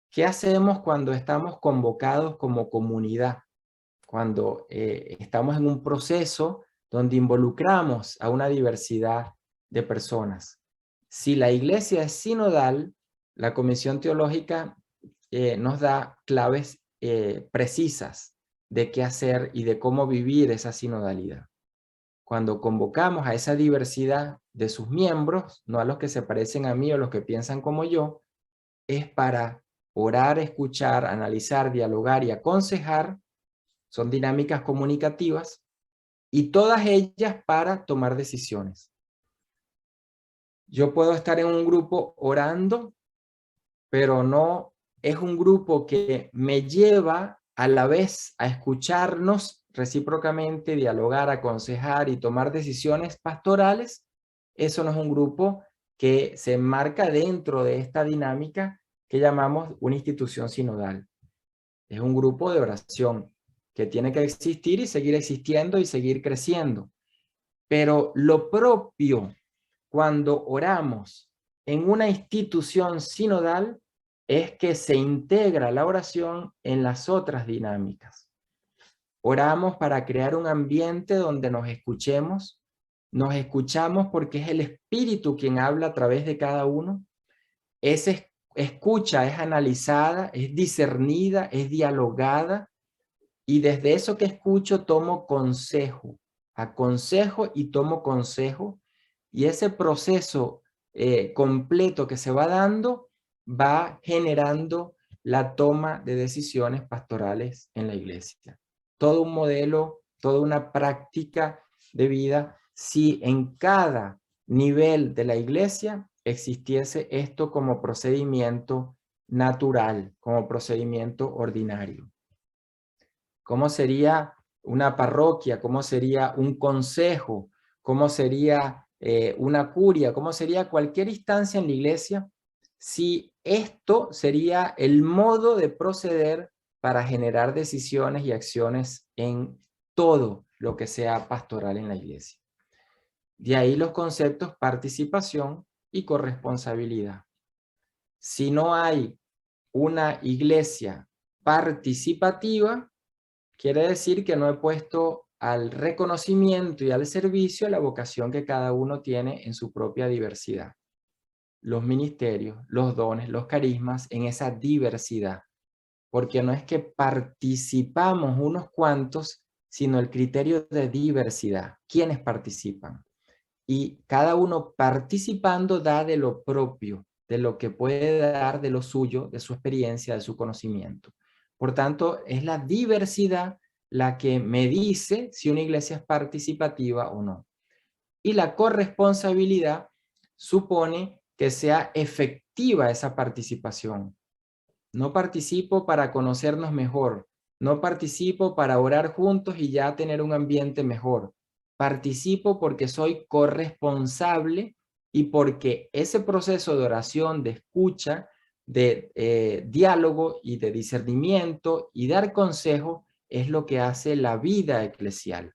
¿Qué hacemos cuando estamos convocados como comunidad? Cuando estamos en un proceso donde involucramos a una diversidad de personas. Si la iglesia es sinodal, la Comisión Teológica nos da claves precisas de qué hacer y de cómo vivir esa sinodalidad. Cuando convocamos a esa diversidad de sus miembros, no a los que se parecen a mí o los que piensan como yo, es para orar, escuchar, analizar, dialogar y aconsejar. Son dinámicas comunicativas y todas ellas para tomar decisiones. Yo puedo estar en un grupo orando, pero no es un grupo que me lleva a la vez a escucharnos recíprocamente, dialogar, aconsejar y tomar decisiones pastorales. Eso no es un grupo que se enmarca dentro de esta dinámica que llamamos una institución sinodal. Es un grupo de oración que tiene que existir y seguir existiendo y seguir creciendo. Pero lo propio cuando oramos en una institución sinodal es que se integra la oración en las otras dinámicas. Oramos para crear un ambiente donde nos escuchamos porque es el Espíritu quien habla a través de cada uno. Esa escucha es analizada, es discernida, es dialogada, y desde eso que escucho tomo consejo, aconsejo y tomo consejo, y ese proceso completo que se va dando va generando la toma de decisiones pastorales en la iglesia. Todo un modelo, toda una práctica de vida, si en cada nivel de la iglesia existiese esto como procedimiento natural, como procedimiento ordinario. ¿Cómo sería una parroquia? ¿Cómo sería un consejo? ¿Cómo sería una curia? ¿Cómo sería cualquier instancia en la iglesia? Si esto sería el modo de proceder para generar decisiones y acciones en todo lo que sea pastoral en la iglesia. De ahí los conceptos participación y corresponsabilidad. Si no hay una iglesia participativa, quiere decir que no he puesto al reconocimiento y al servicio la vocación que cada uno tiene en su propia diversidad. Los ministerios, los dones, los carismas en esa diversidad. Porque no es que participamos unos cuantos, sino el criterio de diversidad. ¿Quiénes participan? Y cada uno participando da de lo propio, de lo que puede dar de lo suyo, de su experiencia, de su conocimiento. Por tanto, es la diversidad la que me dice si una iglesia es participativa o no. Y la corresponsabilidad supone que sea efectiva esa participación. No participo para conocernos mejor. No participo para orar juntos y ya tener un ambiente mejor. Participo porque soy corresponsable y porque ese proceso de oración, de escucha, de diálogo y de discernimiento y dar consejo es lo que hace la vida eclesial.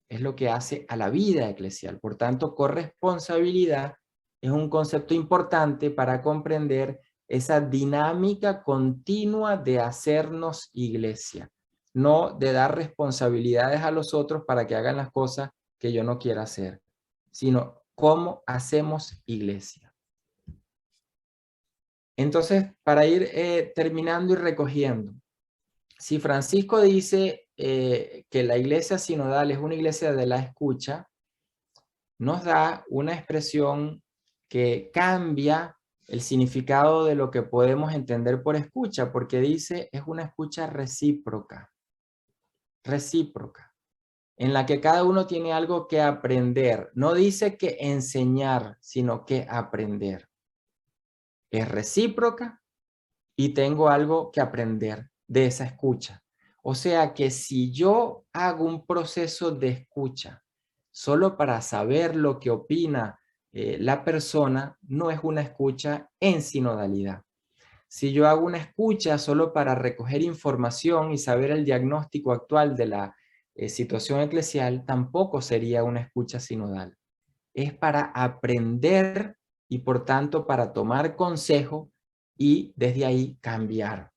Es lo que hace a la vida eclesial. Por tanto, corresponsabilidad es un concepto importante para comprender esa dinámica continua de hacernos iglesia, no de dar responsabilidades a los otros para que hagan las cosas que yo no quiera hacer, sino cómo hacemos iglesia. Entonces, para ir terminando y recogiendo, si Francisco dice que la iglesia sinodal es una iglesia de la escucha, nos da una expresión que cambia el significado de lo que podemos entender por escucha, porque dice es una escucha recíproca, en la que cada uno tiene algo que aprender. No dice que enseñar, sino que aprender. Es recíproca y tengo algo que aprender de esa escucha. O sea que si yo hago un proceso de escucha solo para saber lo que opina la persona, no es una escucha en sinodalidad. Si yo hago una escucha solo para recoger información y saber el diagnóstico actual de la situación eclesial, tampoco sería una escucha sinodal. Es para aprender y por tanto para tomar consejo y desde ahí cambiar.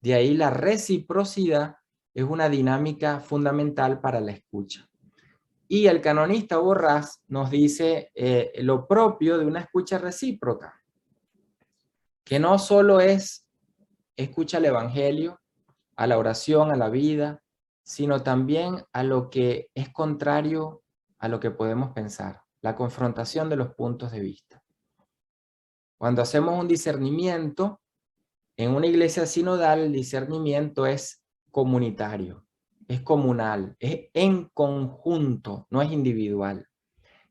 De ahí la reciprocidad es una dinámica fundamental para la escucha. Y el canonista Borrás nos dice lo propio de una escucha recíproca, que no solo es escucha al evangelio, a la oración, a la vida, sino también a lo que es contrario a lo que podemos pensar, la confrontación de los puntos de vista. Cuando hacemos un discernimiento, en una iglesia sinodal el discernimiento es comunitario, es comunal, es en conjunto, no es individual.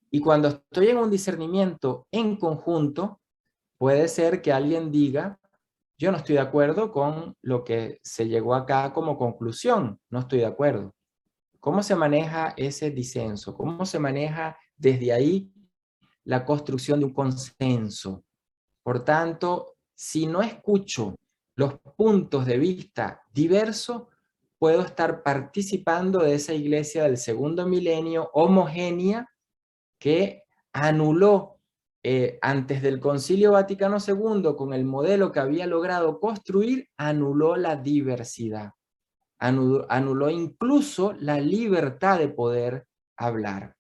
Y cuando estoy en un discernimiento en conjunto, puede ser que alguien diga, yo no estoy de acuerdo con lo que se llegó acá como conclusión, no estoy de acuerdo. ¿Cómo se maneja ese disenso? ¿Cómo se maneja desde ahí la construcción de un consenso? Por tanto, si no escucho los puntos de vista diversos, puedo estar participando de esa iglesia del segundo milenio homogénea que anuló antes del Concilio Vaticano II, con el modelo que había logrado construir, anuló la diversidad, anuló incluso la libertad de poder hablar.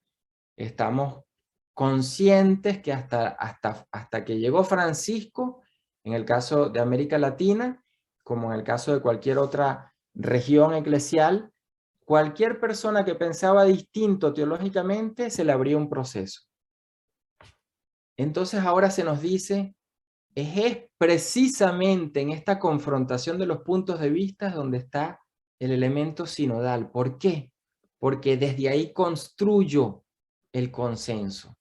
Estamos conscientes que hasta que llegó Francisco, en el caso de América Latina, como en el caso de cualquier otra región eclesial, cualquier persona que pensaba distinto teológicamente se le abría un proceso. Entonces ahora se nos dice, es precisamente en esta confrontación de los puntos de vista donde está el elemento sinodal. ¿Por qué? Porque desde ahí construyo el consenso.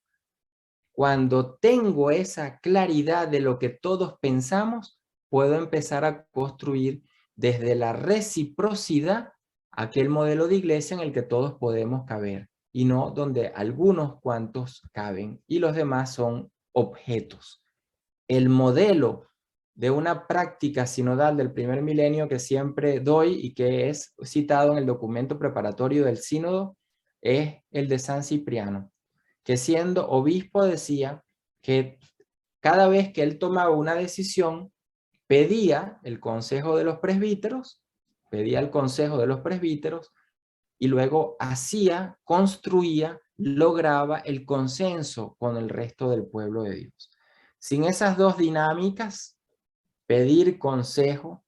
Cuando tengo esa claridad de lo que todos pensamos, puedo empezar a construir desde la reciprocidad aquel modelo de iglesia en el que todos podemos caber y no donde algunos cuantos caben y los demás son objetos. El modelo de una práctica sinodal del primer milenio que siempre doy y que es citado en el documento preparatorio del sínodo es el de San Cipriano, que siendo obispo decía que cada vez que él tomaba una decisión, pedía el consejo de los presbíteros, y luego hacía, construía, lograba el consenso con el resto del pueblo de Dios. Sin esas dos dinámicas, pedir consejo,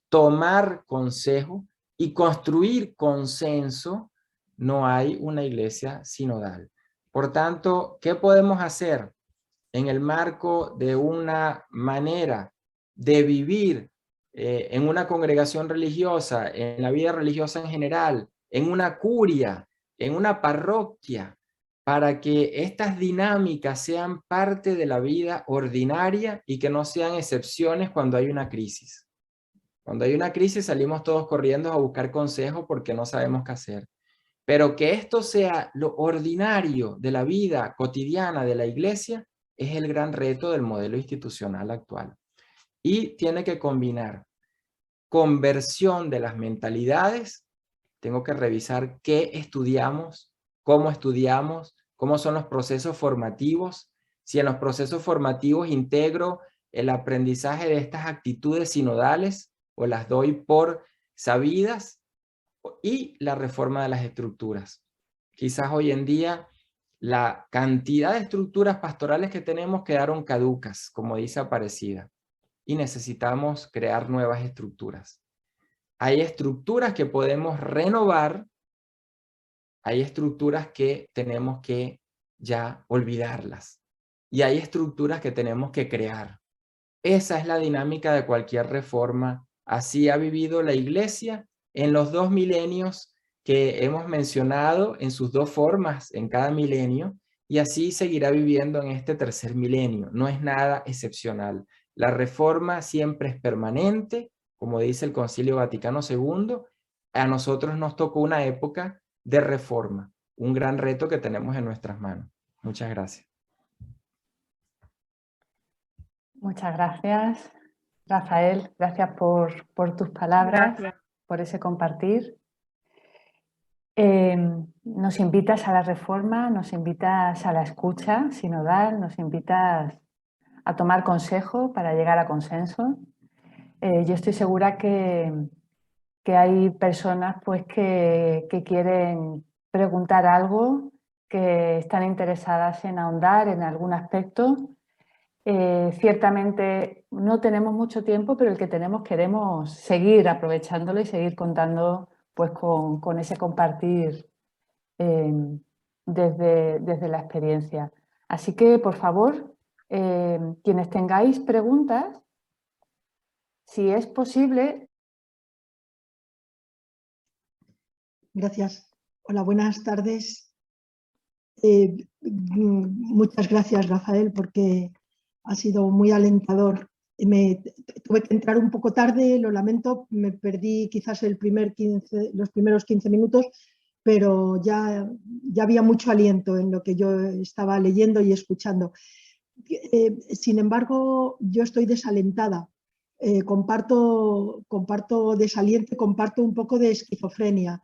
tomar consejo y construir consenso, no hay una iglesia sinodal. Por tanto, ¿qué podemos hacer en el marco de una manera de vivir en una congregación religiosa, en la vida religiosa en general, en una curia, en una parroquia, para que estas dinámicas sean parte de la vida ordinaria y que no sean excepciones cuando hay una crisis. Cuando hay una crisis salimos todos corriendo a buscar consejo porque no sabemos qué hacer. Pero que esto sea lo ordinario de la vida cotidiana de la iglesia es el gran reto del modelo institucional actual. Y tiene que combinar conversión de las mentalidades. Tengo que revisar qué estudiamos, cómo son los procesos formativos, si en los procesos formativos integro el aprendizaje de estas actitudes sinodales o las doy por sabidas, y la reforma de las estructuras. Quizás hoy en día la cantidad de estructuras pastorales que tenemos quedaron caducas, como dice Aparecida, y necesitamos crear nuevas estructuras. Hay estructuras que podemos renovar, hay estructuras que tenemos que ya olvidarlas, y hay estructuras que tenemos que crear. Esa es la dinámica de cualquier reforma. Así ha vivido la Iglesia en los 2 milenios que hemos mencionado, en sus 2 formas en cada milenio, y así seguirá viviendo en este tercer milenio. No es nada excepcional. La reforma siempre es permanente, como dice el Concilio Vaticano II. A nosotros nos tocó una época de reforma, un gran reto que tenemos en nuestras manos. Muchas gracias. Muchas gracias, Rafael. Gracias por tus palabras, Gracias. por ese compartir. Nos invitas a la reforma, nos invitas a la escucha sinodal, nos invitas a tomar consejo para llegar a consenso. Yo estoy segura que hay personas pues, que quieren preguntar algo, que están interesadas en ahondar en algún aspecto. Ciertamente no tenemos mucho tiempo, pero el que tenemos queremos seguir aprovechándolo y seguir contando pues, con ese compartir desde la experiencia. Así que, por favor, quienes tengáis preguntas, si es posible. Gracias. Hola, buenas tardes. Muchas gracias, Rafael, porque ha sido muy alentador. Tuve que entrar un poco tarde, lo lamento, me perdí quizás los primeros 15 minutos, pero ya había mucho aliento en lo que yo estaba leyendo y escuchando. Sin embargo, yo estoy desalentada. Comparto desaliento, comparto un poco de esquizofrenia,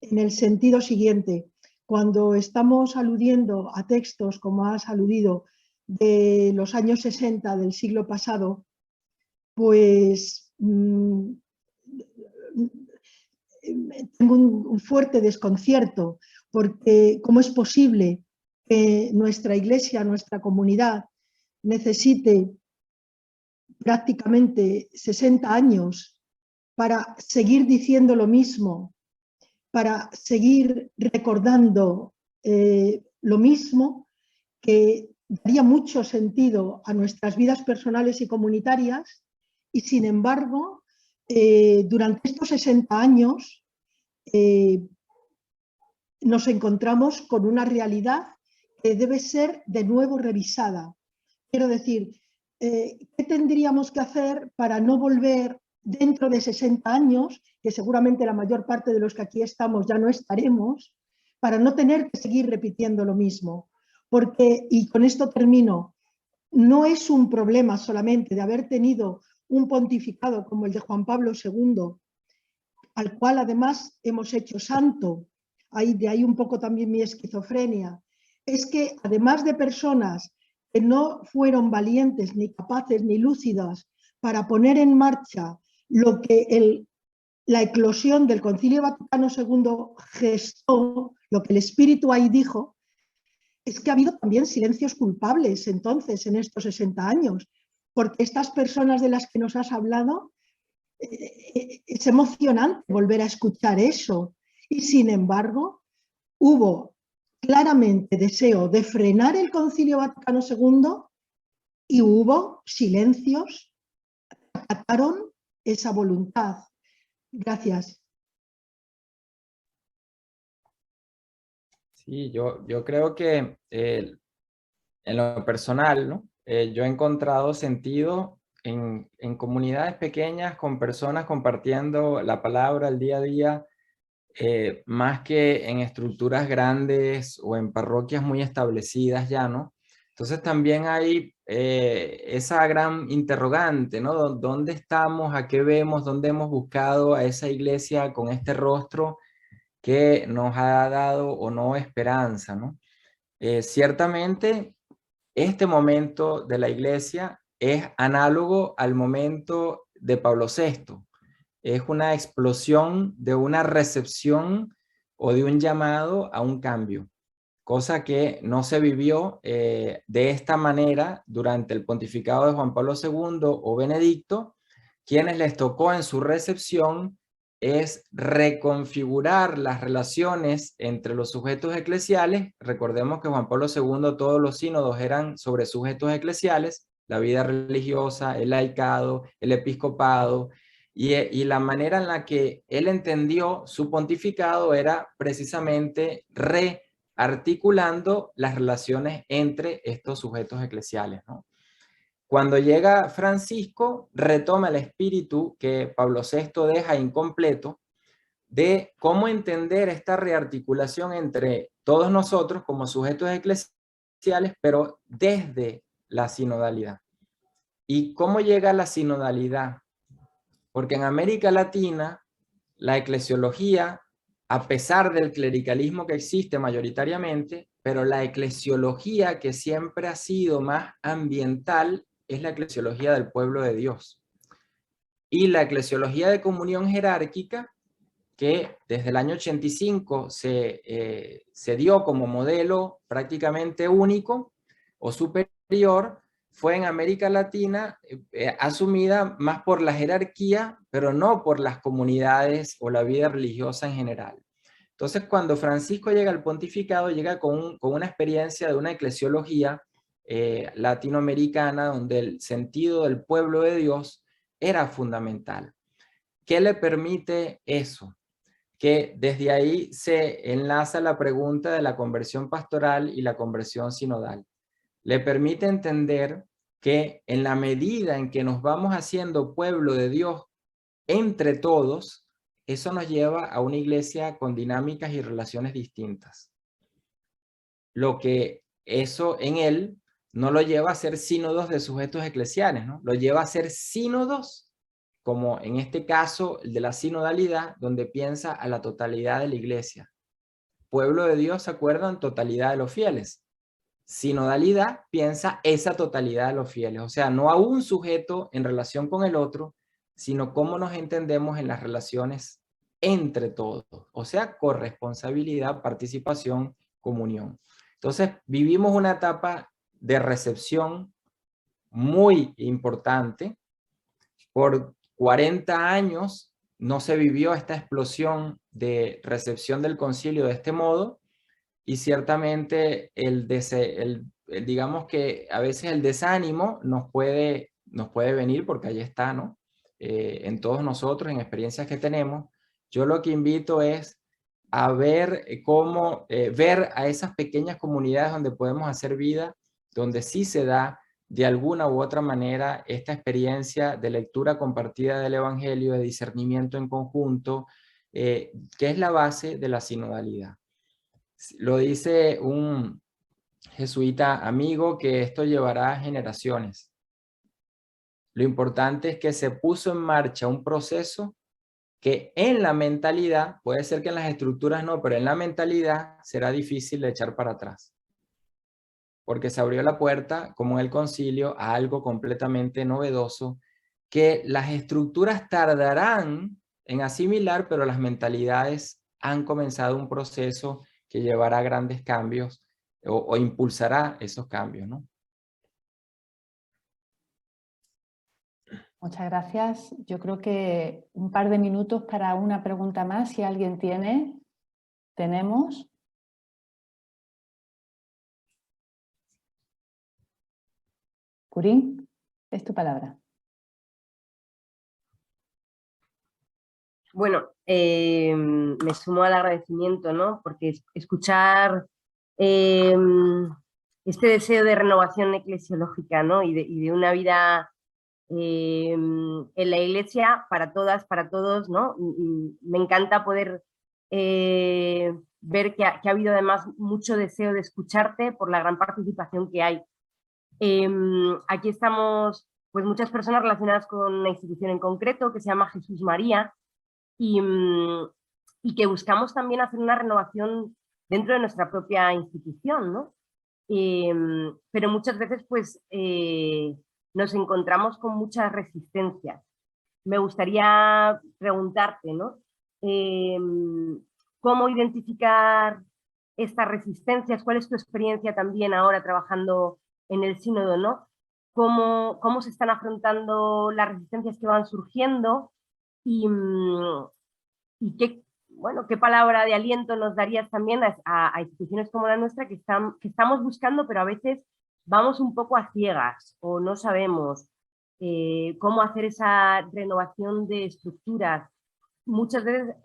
en el sentido siguiente: cuando estamos aludiendo a textos, como has aludido, de los años 60 del siglo pasado, pues tengo un fuerte desconcierto, porque ¿cómo es posible que nuestra iglesia, nuestra comunidad, necesite prácticamente 60 años para seguir diciendo lo mismo, para seguir recordando lo mismo, que daría mucho sentido a nuestras vidas personales y comunitarias? Y sin embargo, durante estos 60 años nos encontramos con una realidad que debe ser de nuevo revisada. Quiero decir, ¿qué tendríamos que hacer para no volver dentro de 60 años, que seguramente la mayor parte de los que aquí estamos ya no estaremos, para no tener que seguir repitiendo lo mismo? Porque, y con esto termino, no es un problema solamente de haber tenido un pontificado como el de Juan Pablo II, al cual además hemos hecho santo. De ahí un poco también mi esquizofrenia. Es que además de personas que no fueron valientes, ni capaces, ni lúcidas para poner en marcha lo que la eclosión del Concilio Vaticano II gestó, lo que el Espíritu ahí dijo, es que ha habido también silencios culpables entonces en estos 60 años, porque estas personas de las que nos has hablado, es emocionante volver a escuchar eso, y sin embargo hubo claramente deseo de frenar el Concilio Vaticano II y hubo silencios que acataron esa voluntad. Gracias. Sí, yo creo que en lo personal, ¿no? Yo he encontrado sentido en comunidades pequeñas con personas compartiendo la palabra el día a día, más que en estructuras grandes o en parroquias muy establecidas ya, ¿no? Entonces también hay esa gran interrogante, ¿no? ¿Dónde estamos? ¿A qué vemos? ¿Dónde hemos buscado a esa iglesia con este rostro que nos ha dado o no esperanza, ¿no? Ciertamente, este momento de la iglesia es análogo al momento de Pablo VI. Es una explosión de una recepción o de un llamado a un cambio, cosa que no se vivió de esta manera durante el pontificado de Juan Pablo II o Benedicto. Quienes les tocó en su recepción es reconfigurar las relaciones entre los sujetos eclesiales. Recordemos que Juan Pablo II, todos los sínodos eran sobre sujetos eclesiales, la vida religiosa, el laicado, el episcopado, y la manera en la que él entendió su pontificado era precisamente articulando las relaciones entre estos sujetos eclesiales, ¿no? Cuando llega Francisco, retoma el espíritu que Pablo VI deja incompleto de cómo entender esta rearticulación entre todos nosotros como sujetos eclesiales, pero desde la sinodalidad. ¿Y cómo llega la sinodalidad? Porque en América Latina, la eclesiología, a pesar del clericalismo que existe mayoritariamente, pero la eclesiología que siempre ha sido más ambiental es la eclesiología del pueblo de Dios. Y la eclesiología de comunión jerárquica, que desde el año 85 se dio como modelo prácticamente único o superior, fue en América Latina asumida más por la jerarquía, pero no por las comunidades o la vida religiosa en general. Entonces, cuando Francisco llega al pontificado, llega con una experiencia de una eclesiología latinoamericana, donde el sentido del pueblo de Dios era fundamental. ¿Qué le permite eso? Que desde ahí se enlaza la pregunta de la conversión pastoral y la conversión sinodal. Le permite entender que en la medida en que nos vamos haciendo pueblo de Dios entre todos, eso nos lleva a una iglesia con dinámicas y relaciones distintas. Lo que eso en él no lo lleva a ser sínodos de sujetos eclesiales, ¿no? Lo lleva a ser sínodos, como en este caso el de la sinodalidad, donde piensa a la totalidad de la iglesia. Pueblo de Dios se acuerda en totalidad de los fieles. Sinodalidad piensa esa totalidad de los fieles, o sea, no a un sujeto en relación con el otro, sino cómo nos entendemos en las relaciones entre todos, o sea, corresponsabilidad, participación, comunión. Entonces, vivimos una etapa de recepción muy importante. Por 40 años no se vivió esta explosión de recepción del concilio de este modo, y ciertamente digamos que a veces el desánimo nos puede venir, porque ahí está, ¿no? En todos nosotros, en experiencias que tenemos. Yo lo que invito es a ver cómo ver a esas pequeñas comunidades donde podemos hacer vida, donde sí se da de alguna u otra manera esta experiencia de lectura compartida del Evangelio, de discernimiento en conjunto, que es la base de la sinodalidad. Lo dice un jesuita amigo que esto llevará generaciones. Lo importante es que se puso en marcha un proceso que en la mentalidad, puede ser que en las estructuras no, pero en la mentalidad será difícil de echar para atrás. Porque se abrió la puerta, como en el concilio, a algo completamente novedoso, que las estructuras tardarán en asimilar, pero las mentalidades han comenzado un proceso que llevará a grandes cambios o impulsará esos cambios, ¿no? Muchas gracias. Yo creo que un par de minutos para una pregunta más, si alguien tiene. Tenemos. Curín, es tu palabra. Bueno, me sumo al agradecimiento, ¿no? Porque escuchar este deseo de renovación eclesiológica, ¿no? Y de una vida en la iglesia para todas, para todos, ¿no? Me encanta poder ver que ha habido además mucho deseo de escucharte por la gran participación que hay. Aquí estamos pues muchas personas relacionadas con una institución en concreto que se llama Jesús María y que buscamos también hacer una renovación dentro de nuestra propia institución, ¿no? Pero muchas veces pues nos encontramos con muchas resistencias. Me gustaría preguntarte, ¿no? ¿Cómo identificar estas resistencias? ¿Cuál es tu experiencia también ahora trabajando en el sínodo, ¿no? ¿Cómo se están afrontando las resistencias que van surgiendo? Y qué, bueno, qué palabra de aliento nos darías también a instituciones como la nuestra que estamos buscando, pero a veces vamos un poco a ciegas o no sabemos cómo hacer esa renovación de estructuras. Muchas veces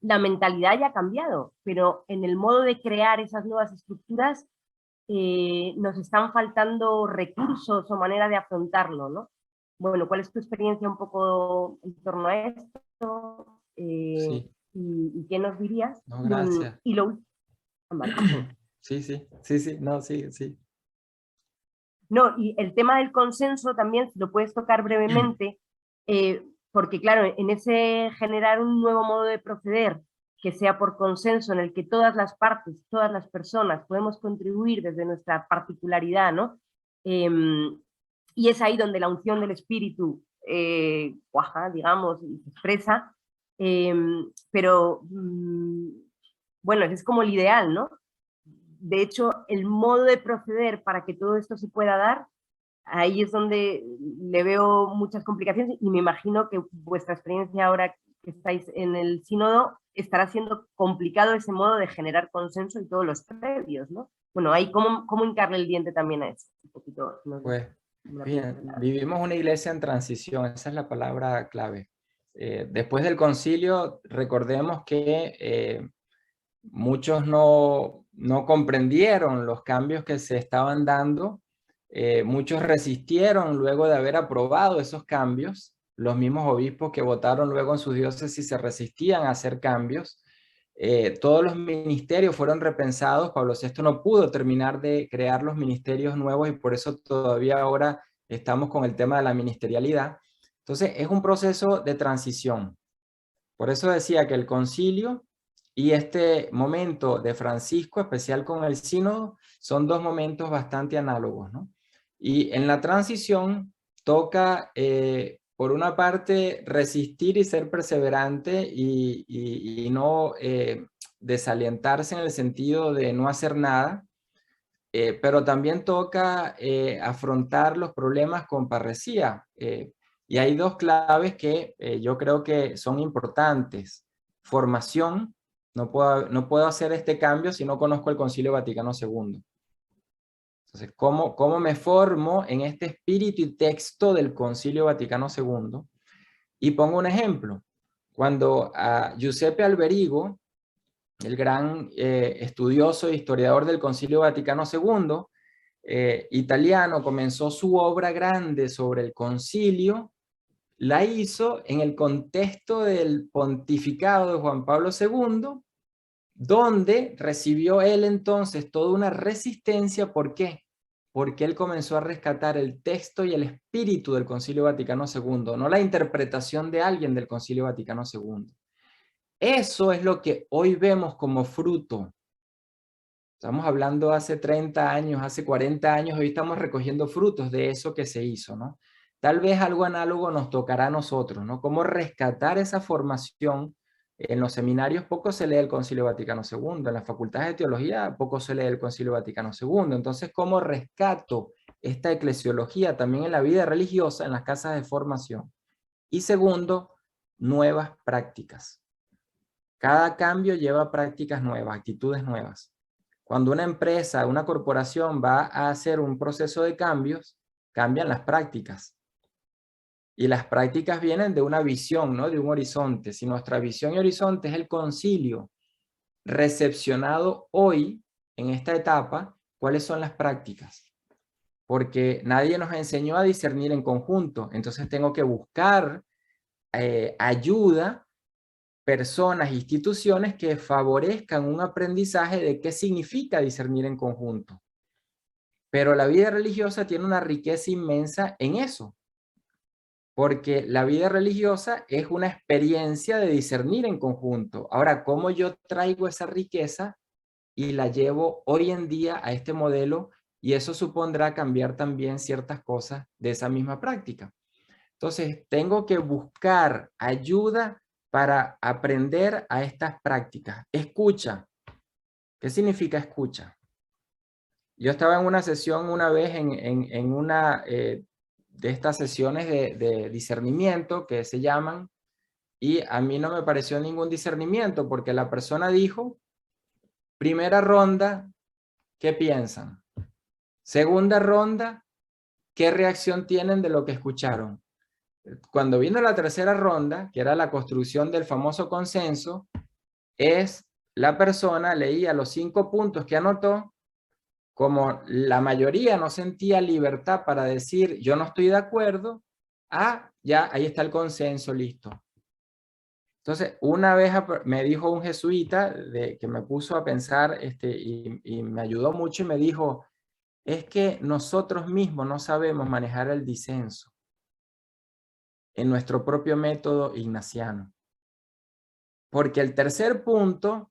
la mentalidad ya ha cambiado, pero en el modo de crear esas nuevas estructuras nos están faltando recursos o manera de afrontarlo, ¿no? Bueno, ¿cuál es tu experiencia un poco en torno a esto? Sí. ¿Y qué nos dirías? No, gracias. Y lo... Sí, no, sí. No, y el tema del consenso también, si lo puedes tocar brevemente, porque claro, en ese generar un nuevo modo de proceder que sea por consenso, en el que todas las partes, todas las personas podemos contribuir desde nuestra particularidad, ¿no? Y es ahí donde la unción del espíritu cuaja, digamos, y se expresa, pero bueno, es como el ideal, ¿no? De hecho, el modo de proceder para que todo esto se pueda dar, ahí es donde le veo muchas complicaciones y me imagino que vuestra experiencia ahora que estáis en el sínodo estará siendo complicado ese modo de generar consenso y todos los previos, ¿no? Bueno, ahí cómo hincarle el diente también a eso. Un poquito, ¿no? Pues bien, vivimos una iglesia en transición, esa es la palabra clave. Después del concilio, recordemos que muchos no comprendieron los cambios que se estaban dando, muchos resistieron luego de haber aprobado esos cambios, los mismos obispos que votaron luego en sus diócesis se resistían a hacer cambios, todos los ministerios fueron repensados, Pablo VI no pudo terminar de crear los ministerios nuevos y por eso todavía ahora estamos con el tema de la ministerialidad. Entonces es un proceso de transición. Por eso decía que el concilio y este momento de Francisco, especial con el sínodo, son dos momentos bastante análogos, ¿no? Y en la transición toca, por una parte, resistir y ser perseverante y no desalientarse en el sentido de no hacer nada, pero también toca afrontar los problemas con parresía. Y hay dos claves que yo creo que son importantes. Formación. No puedo hacer este cambio si no conozco el Concilio Vaticano II. Entonces, ¿cómo me formo en este espíritu y texto del Concilio Vaticano II? Y pongo un ejemplo. Cuando a Giuseppe Alberigo, el gran estudioso e historiador del Concilio Vaticano II, italiano, comenzó su obra grande sobre el concilio, la hizo en el contexto del pontificado de Juan Pablo II, donde recibió él entonces toda una resistencia. ¿Por qué? Porque él comenzó a rescatar el texto y el espíritu del Concilio Vaticano II, no la interpretación de alguien del Concilio Vaticano II. Eso es lo que hoy vemos como fruto. Estamos hablando hace 30 años, hace 40 años, hoy estamos recogiendo frutos de eso que se hizo, ¿no? Tal vez algo análogo nos tocará a nosotros, ¿no? Cómo rescatar esa formación. En los seminarios poco se lee el Concilio Vaticano II, en las facultades de teología poco se lee el Concilio Vaticano II. Entonces, ¿cómo rescato esta eclesiología también en la vida religiosa, en las casas de formación? Y segundo, nuevas prácticas. Cada cambio lleva prácticas nuevas, actitudes nuevas. Cuando una empresa, una corporación va a hacer un proceso de cambios, cambian las prácticas. Y las prácticas vienen de una visión, ¿no? De un horizonte. Si nuestra visión y horizonte es el concilio recepcionado hoy, en esta etapa, ¿cuáles son las prácticas? Porque nadie nos enseñó a discernir en conjunto. Entonces tengo que buscar ayuda, personas, instituciones que favorezcan un aprendizaje de qué significa discernir en conjunto. Pero la vida religiosa tiene una riqueza inmensa en eso. Porque la vida religiosa es una experiencia de discernir en conjunto. Ahora, ¿cómo yo traigo esa riqueza y la llevo hoy en día a este modelo? Y eso supondrá cambiar también ciertas cosas de esa misma práctica. Entonces, tengo que buscar ayuda para aprender a estas prácticas. Escucha. ¿Qué significa escucha? Yo estaba en una sesión una vez en una de estas sesiones de discernimiento que se llaman, y a mí no me pareció ningún discernimiento porque la persona dijo, primera ronda, ¿qué piensan? Segunda ronda, ¿qué reacción tienen de lo que escucharon? Cuando vino la tercera ronda, que era la construcción del famoso consenso, la persona leía los 5 puntos que anotó. Como la mayoría no sentía libertad para decir yo no estoy de acuerdo, ya ahí está el consenso, listo. Entonces, una vez me dijo un jesuita que me puso a pensar y me ayudó mucho y me dijo, es que nosotros mismos no sabemos manejar el disenso en nuestro propio método ignaciano. Porque el tercer punto,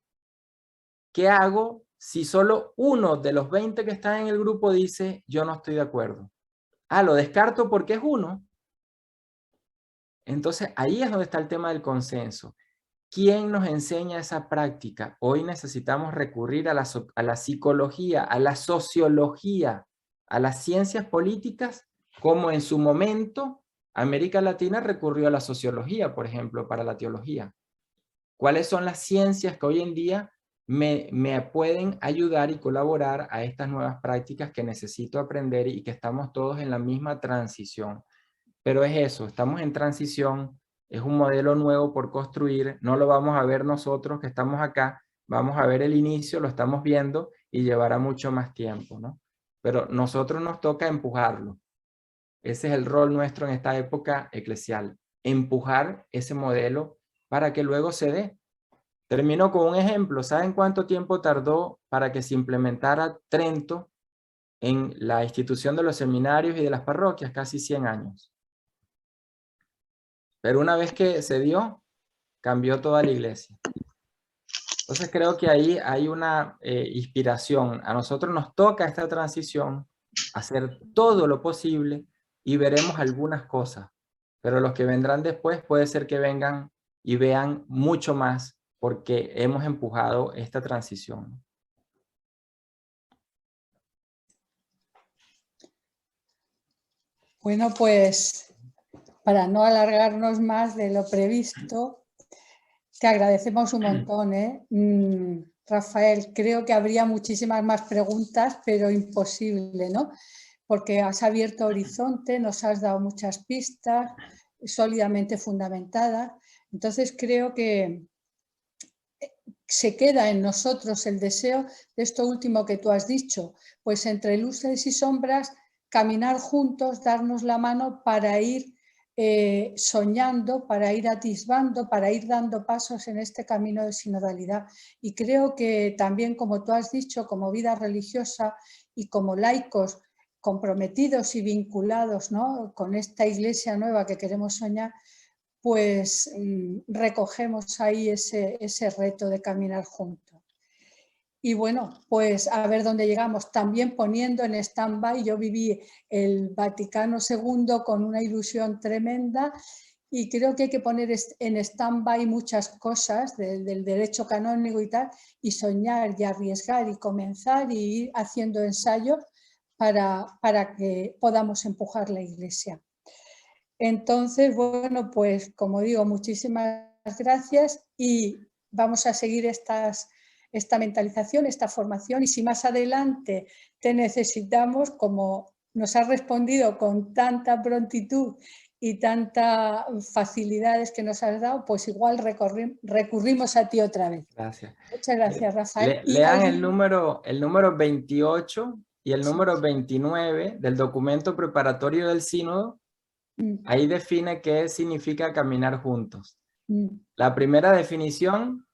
¿qué hago si solo uno de los 20 que están en el grupo dice yo no estoy de acuerdo? Lo descarto porque es uno. Entonces, ahí es donde está el tema del consenso. ¿Quién nos enseña esa práctica? Hoy necesitamos recurrir a la psicología, a la sociología, a las ciencias políticas, como en su momento América Latina recurrió a la sociología, por ejemplo, para la teología. ¿Cuáles son las ciencias que hoy en día me pueden ayudar y colaborar a estas nuevas prácticas que necesito aprender y que estamos todos en la misma transición? Pero es eso, estamos en transición, es un modelo nuevo por construir, no lo vamos a ver nosotros que estamos acá, vamos a ver el inicio, lo estamos viendo y llevará mucho más tiempo, ¿no? Pero nosotros nos toca empujarlo. Ese es el rol nuestro en esta época eclesial, empujar ese modelo para que luego se dé. Termino con un ejemplo. ¿Saben cuánto tiempo tardó para que se implementara Trento en la institución de los seminarios y de las parroquias? Casi 100 años. Pero una vez que se dio, cambió toda la iglesia. Entonces creo que ahí hay una inspiración. A nosotros nos toca esta transición, hacer todo lo posible y veremos algunas cosas. Pero los que vendrán después puede ser que vengan y vean mucho más porque hemos empujado esta transición. Bueno, pues para no alargarnos más de lo previsto, te agradecemos un montón, ¿eh? Rafael, creo que habría muchísimas más preguntas, pero imposible, ¿no? Porque has abierto horizonte, nos has dado muchas pistas sólidamente fundamentadas. Entonces creo que se queda en nosotros el deseo de esto último que tú has dicho, pues entre luces y sombras, caminar juntos, darnos la mano para ir soñando, para ir atisbando, para ir dando pasos en este camino de sinodalidad. Y creo que también, como tú has dicho, como vida religiosa y como laicos comprometidos y vinculados, ¿no?, con esta iglesia nueva que queremos soñar, pues recogemos ahí ese reto de caminar juntos. Y bueno, pues a ver dónde llegamos, también poniendo en stand-by. Yo viví el Vaticano II con una ilusión tremenda y creo que hay que poner en stand-by muchas cosas del derecho canónico y tal, y soñar y arriesgar y comenzar y ir haciendo ensayos para que podamos empujar la Iglesia. Entonces, bueno, pues como digo, muchísimas gracias y vamos a seguir esta mentalización, esta formación, y si más adelante te necesitamos, como nos has respondido con tanta prontitud y tantas facilidades que nos has dado, pues igual recurrimos a ti otra vez. Gracias. Muchas gracias, Rafael. Lean el número 28 y el número 29 del documento preparatorio del sínodo. Ahí define qué significa caminar juntos. La primera definición,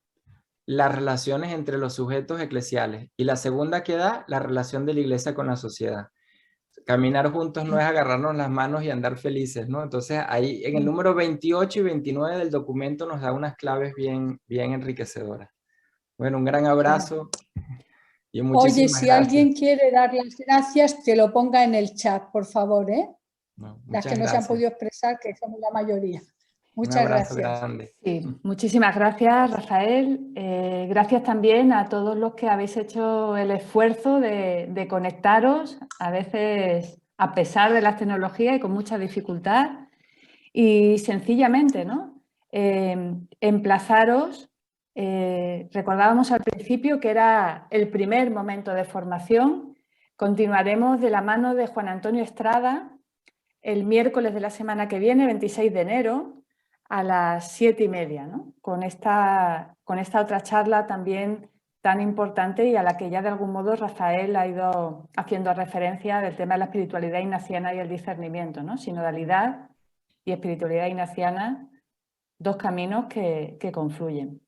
las relaciones entre los sujetos eclesiales, y la segunda que da, la relación de la iglesia con la sociedad. Caminar juntos no es agarrarnos las manos y andar felices, ¿no? Entonces ahí en el número 28 y 29 del documento nos da unas claves bien enriquecedoras. Bueno, un gran abrazo y muchísimas Oye, si gracias. alguien quiere dar las gracias, que lo ponga en el chat, por favor, ¿eh? No, las que no se han podido expresar, que somos la mayoría. Muchas gracias. Grande. Sí, muchísimas gracias, Rafael. Gracias también a todos los que habéis hecho el esfuerzo de conectaros, a veces a pesar de las tecnologías y con mucha dificultad. Y sencillamente, ¿no? Emplazaros. Recordábamos al principio que era el primer momento de formación. Continuaremos de la mano de Juan Antonio Estrada el miércoles de la semana que viene, 26 de enero, a las 7:30, ¿no? Con esta otra charla también tan importante y a la que ya de algún modo Rafael ha ido haciendo referencia del tema de la espiritualidad ignaciana y el discernimiento, ¿no? Sinodalidad y espiritualidad ignaciana, dos caminos que confluyen.